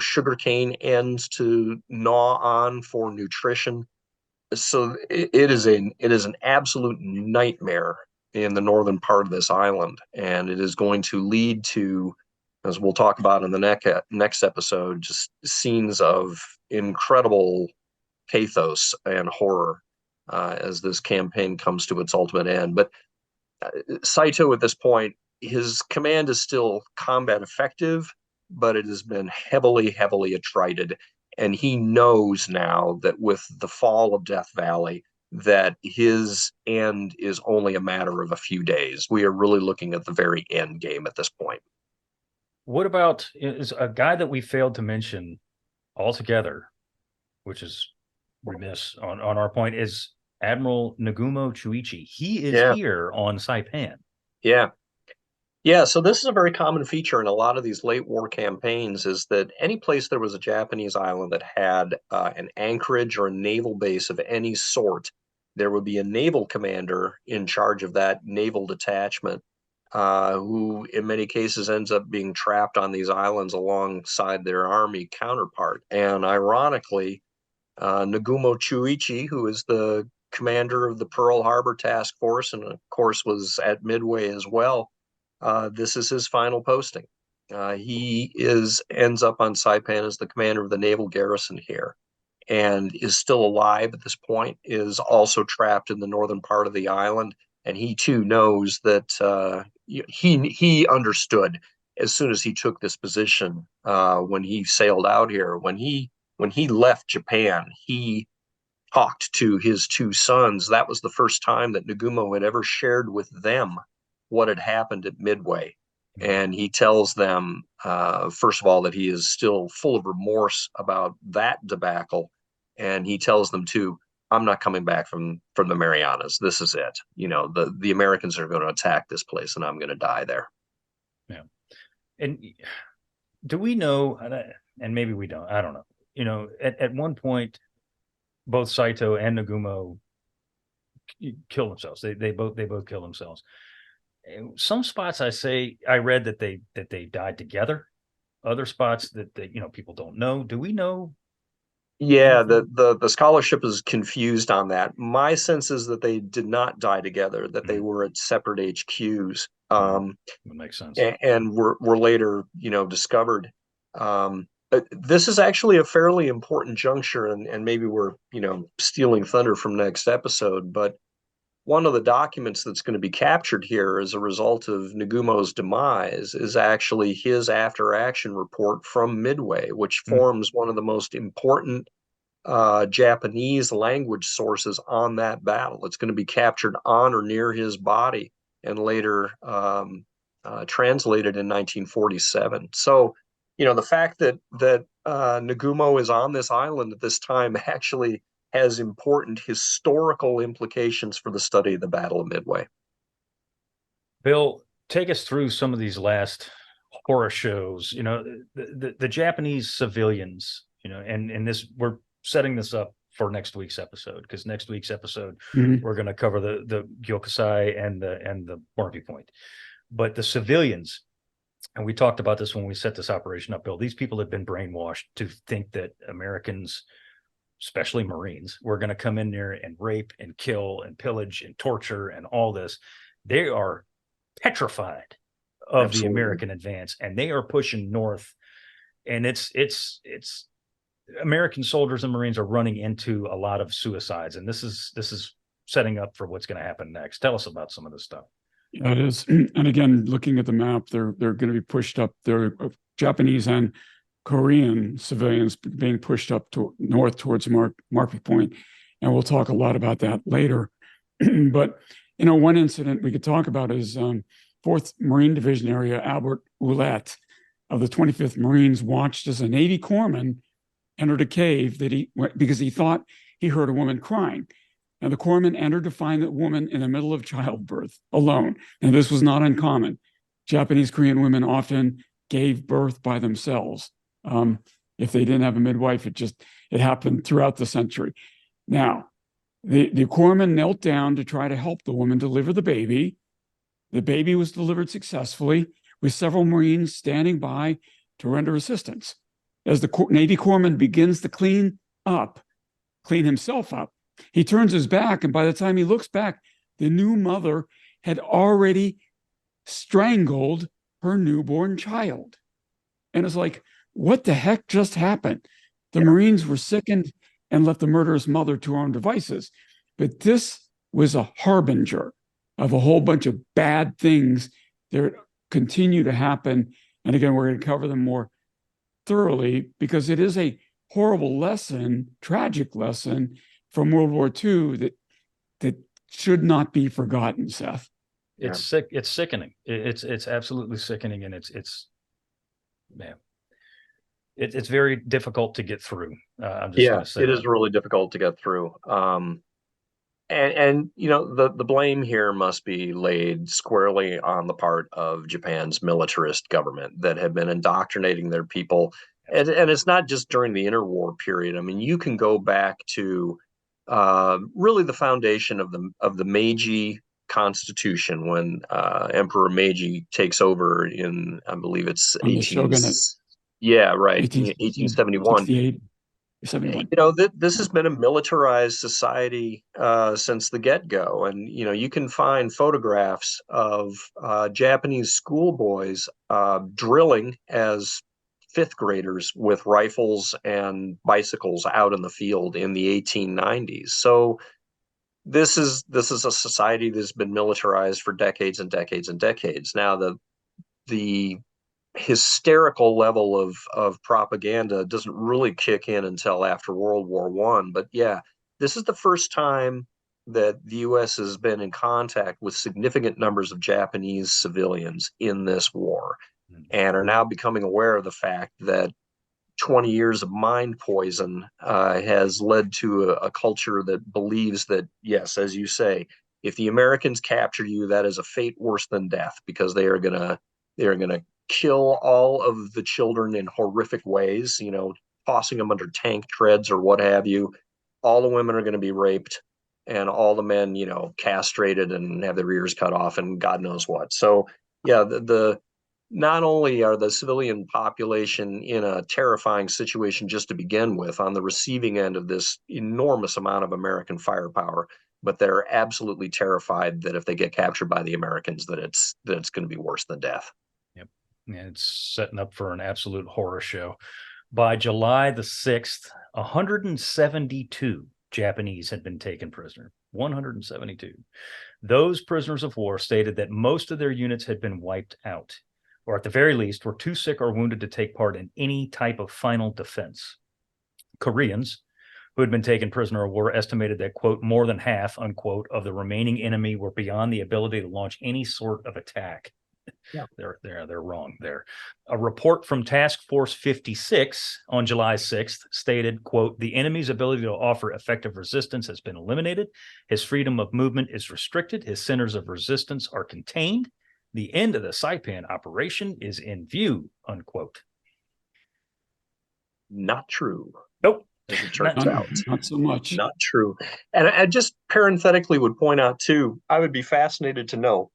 sugarcane ends to gnaw on for nutrition. So it is an absolute nightmare in the northern part of this island, and it is going to lead to, as we'll talk about in the next episode, just scenes of incredible pathos and horror as this campaign comes to its ultimate end. But Saito, at this point, his command is still combat effective, but it has been heavily, heavily attrited. And he knows now that with the fall of Death Valley, that his end is only a matter of a few days. We are really looking at the very end game at this point. What about is a guy that we failed to mention altogether, which is remiss on our point, is Admiral Nagumo Chuichi. He is here on Saipan. Yeah. Yeah, so this is a very common feature in a lot of these late war campaigns, is that any place there was a Japanese island that had an anchorage or a naval base of any sort, there would be a naval commander in charge of that naval detachment, who in many cases ends up being trapped on these islands alongside their army counterpart. And ironically, Nagumo Chuichi, who is the commander of the Pearl Harbor Task Force and of course was at Midway as well, this is his final posting. He ends up on Saipan as the commander of the naval garrison here, and is still alive at this point, is also trapped in the northern part of the island. And he too knows that he understood as soon as he took this position, when he sailed out here, when he left Japan, he talked to his two sons. That was the first time that Nagumo had ever shared with them what had happened at Midway. And he tells them, first of all, that he is still full of remorse about that debacle. And he tells them too, I'm not coming back from the Marianas. This is it. The Americans are going to attack this place and I'm going to die there. Yeah. And do we know, and maybe we don't, I don't know, you know, at one point, both Saito and Nagumo kill themselves. They both kill themselves. Some spots I read that they died together. Other spots that you know, people don't know. Do we know? Yeah, the scholarship is confused on that. My sense is that they did not die together, that they were at separate HQs. That makes sense. And were later, you know, discovered. But this is actually a fairly important juncture, and maybe we're, you know, stealing thunder from next episode, but one of the documents that's going to be captured here as a result of Nagumo's demise is actually his after action report from Midway, which forms one of the most important Japanese language sources on that battle. It's going to be captured on or near his body and later translated in 1947. So, you know, the fact that Nagumo is on this island at this time actually has important historical implications for the study of the Battle of Midway. Bill, take us through some of these last horror shows. You know, the Japanese civilians. You know, and this, we're setting this up for next week's episode, because next week's episode we're going to cover the Gyokusai and the Morphe Point, but the civilians. And we talked about this when we set this operation up, Bill. These people have been brainwashed to think that Americans, especially Marines, were going to come in there and rape and kill and pillage and torture and all this. They are petrified of Absolutely. the American advance, and they are pushing north. And it's American soldiers and Marines are running into a lot of suicides, and this is setting up for what's going to happen next. Tell us about some of this stuff. Yeah, it is. And again, looking at the map, they're going to be pushed up. There are Japanese and Korean civilians being pushed up to north towards Morphe Point, and we'll talk a lot about that later. But you know, one incident we could talk about is 4th Marine Division area. Albert Ouellette of the 25th Marines watched as a Navy corpsman entered a cave because he thought he heard a woman crying. And the corpsman entered to find the woman in the middle of childbirth alone. And this was not uncommon. Japanese Korean women often gave birth by themselves. If they didn't have a midwife, it happened throughout the century. Now, the corpsman knelt down to try to help the woman deliver the baby. The baby was delivered successfully, with several Marines standing by to render assistance. As the Navy corpsman begins to clean himself up, he turns his back, and by the time he looks back, the new mother had already strangled her newborn child. And it's like, what the heck just happened? The Marines were sickened and left the murderous mother to her own devices. But this was a harbinger of a whole bunch of bad things that continue to happen. And again, we're going to cover them more thoroughly, because it is a horrible lesson, tragic lesson from World War II that should not be forgotten, Seth. It's sick. It's sickening. It's absolutely sickening, and it's very difficult to get through. I'm just going to say it is really difficult to get through. And you know, the blame here must be laid squarely on the part of Japan's militarist government that had been indoctrinating their people. And it's not just during the interwar period. I mean, you can go back to really the foundation of the Meiji Constitution, when Emperor Meiji takes over in, I believe it's 1871. 71. You know, this has been a militarized society since the get-go. And, you know, you can find photographs of Japanese schoolboys drilling as 5th graders with rifles and bicycles out in the field in the 1890s. So this is a society that's been militarized for decades and decades and decades. Now, the hysterical level of propaganda doesn't really kick in until after World War I. But yeah, this is the first time that the U.S. has been in contact with significant numbers of Japanese civilians in this war, and are now becoming aware of the fact that 20 years of mind poison has led to a culture that believes that, yes, as you say, if the Americans capture you, that is a fate worse than death, because they are gonna kill all of the children in horrific ways, tossing them under tank treads or what have you. All the women are going to be raped, and all the men, castrated and have their ears cut off and God knows what. So yeah, the not only are the civilian population in a terrifying situation just to begin with on the receiving end of this enormous amount of American firepower, but they're absolutely terrified that if they get captured by the Americans, that it's going to be worse than death. Yep. Yeah, it's setting up for an absolute horror show. By July the 6th, 172 Japanese had been taken prisoner. 172. Those prisoners of war stated that most of their units had been wiped out, or at the very least were too sick or wounded to take part in any type of final defense. Koreans who had been taken prisoner of war estimated that, quote, more than half, unquote, of the remaining enemy were beyond the ability to launch any sort of attack. Yeah, they're wrong there. A report from Task Force 56 on July 6th stated, quote, the enemy's ability to offer effective resistance has been eliminated. His freedom of movement is restricted. His centers of resistance are contained. The end of the Saipan operation is in view, unquote. Not true. Nope. As it turns out. Not so much. Not true. And I just parenthetically would point out, too, I would be fascinated to know,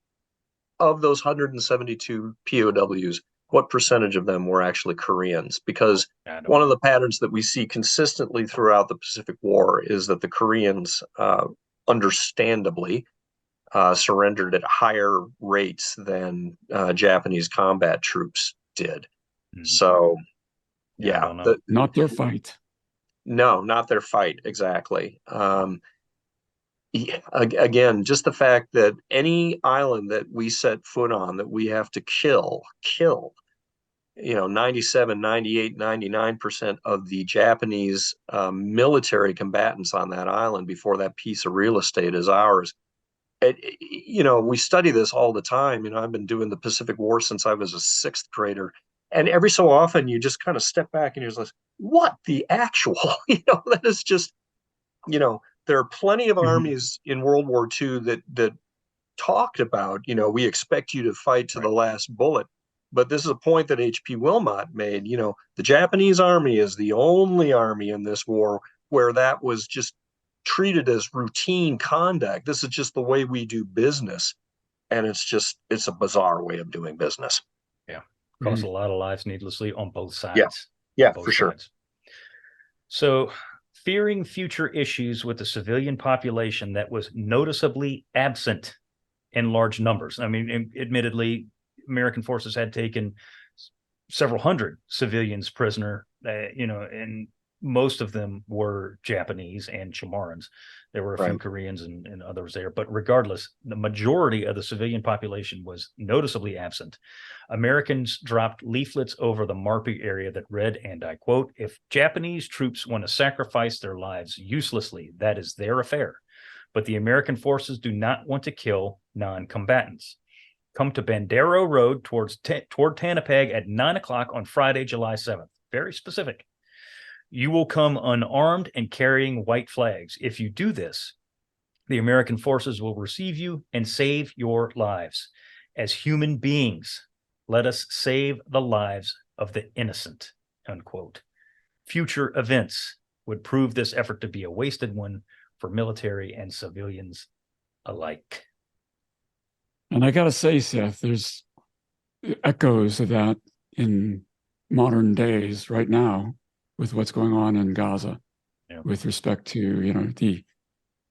of those 172 POWs, what percentage of them were actually Koreans? Because one of the patterns that we see consistently throughout the Pacific War is that the Koreans, understandably, surrendered at higher rates than Japanese combat troops did. Mm-hmm. So, yeah. Not their fight. No, not their fight, exactly. Again, just the fact that any island that we set foot on that we have to kill, 97, 98, 99% of the Japanese military combatants on that island before that piece of real estate is ours. We study this all the time. I've been doing the Pacific War since I was a sixth grader. And every so often you just kind of step back and you're just like, what the actual, that is just, there are plenty of armies in World War II that talked about, we expect you to fight to the last bullet. But this is a point that H.P. Wilmot made. The Japanese army is the only army in this war where that was just treated as routine conduct. This is just the way we do business. And it's a bizarre way of doing business. Yeah. Costs a lot of lives needlessly on both sides. Yeah, for sure. So, fearing future issues with the civilian population that was noticeably absent in large numbers. I mean, admittedly, American forces had taken several hundred civilians prisoner, and most of them were Japanese and Chamorros. There were a few Koreans and others there. But regardless, the majority of the civilian population was noticeably absent. Americans dropped leaflets over the Marpi area that read, and I quote, if Japanese troops want to sacrifice their lives uselessly, that is their affair. But the American forces do not want to kill non-combatants. Come to Bandero Road toward Tanapag at 9 o'clock on Friday, July 7th. Very specific. You will come unarmed and carrying white flags. If you do this, the American forces will receive you and save your lives. As human beings, let us save the lives of the innocent, unquote. Future events would prove this effort to be a wasted one for military and civilians alike. And I got to say, Seth, there's echoes of that in modern days right now with what's going on in Gaza with respect to, the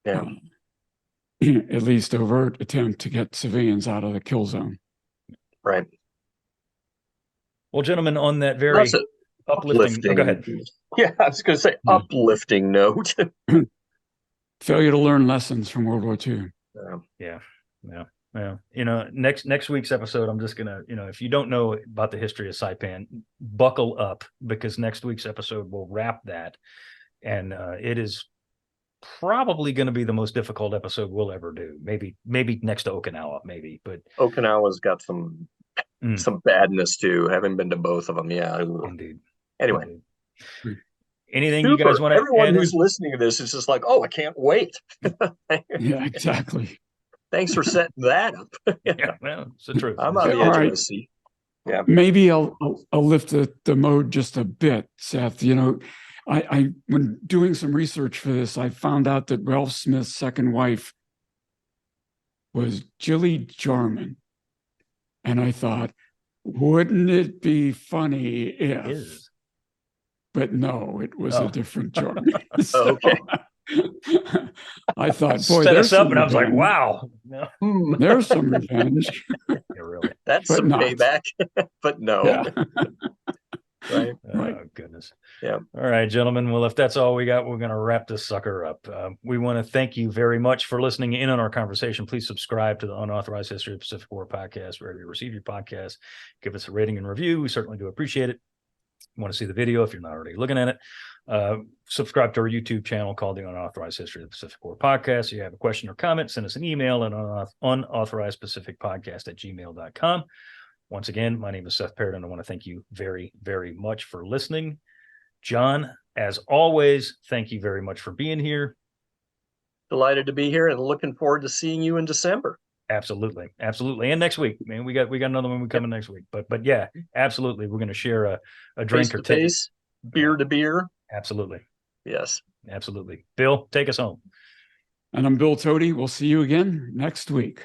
at least overt attempt to get civilians out of the kill zone. Right. Well, gentlemen, on that very uplifting. Go ahead. Yeah, I was going to say uplifting note. Failure to learn lessons from World War II. Yeah. Next week's episode, I'm just gonna, if you don't know about the history of Saipan, buckle up, because next week's episode will wrap that, and it is probably going to be the most difficult episode we'll ever do. Maybe next to Okinawa, but Okinawa's got some badness too. Having been to both of them, Indeed. Anyway, anything you guys want to? Everyone who's listening to this is just like, oh, I can't wait. Yeah, exactly. Thanks for setting that up. Yeah, well, it's the truth. I'm on the edge of the seat. Yeah. Maybe I'll lift the mode just a bit, Seth. You know, I when doing some research for this, I found out that Ralph Smith's second wife was Jilly Jarman. And I thought, wouldn't it be funny if? But no, it was a different Jarman. So, Okay. I thought, boy, set there's us up, some and I was like, revenge. "Wow, There's some revenge." yeah, really." That's But some not. payback. But no. Yeah. Right. Right. Oh, goodness. Yeah. All right, gentlemen. Well, if that's all we got, we're going to wrap this sucker up. We want to thank you very much for listening in on our conversation. Please subscribe to the Unauthorized History of the Pacific War podcast, wherever you receive your podcast. Give us a rating and review. We certainly do appreciate it. You want to see the video if you're not already looking at it. Subscribe to our YouTube channel called the Unauthorized History of the Pacific War podcast. If you have a question or comment, send us an email at unauthorizedpacificpodcast@gmail.com. Once again, my name is Seth Parrott, and I want to thank you very, very much for listening. John, as always, thank you very much for being here. Delighted to be here and looking forward to seeing you in December. Absolutely. Absolutely. And next week, man, we got another one coming next week. But yeah, absolutely. We're going to share a drink Face or to face, beer to beer. Absolutely. Yes. Absolutely. Bill, take us home. And I'm Bill Tody. We'll see you again next week.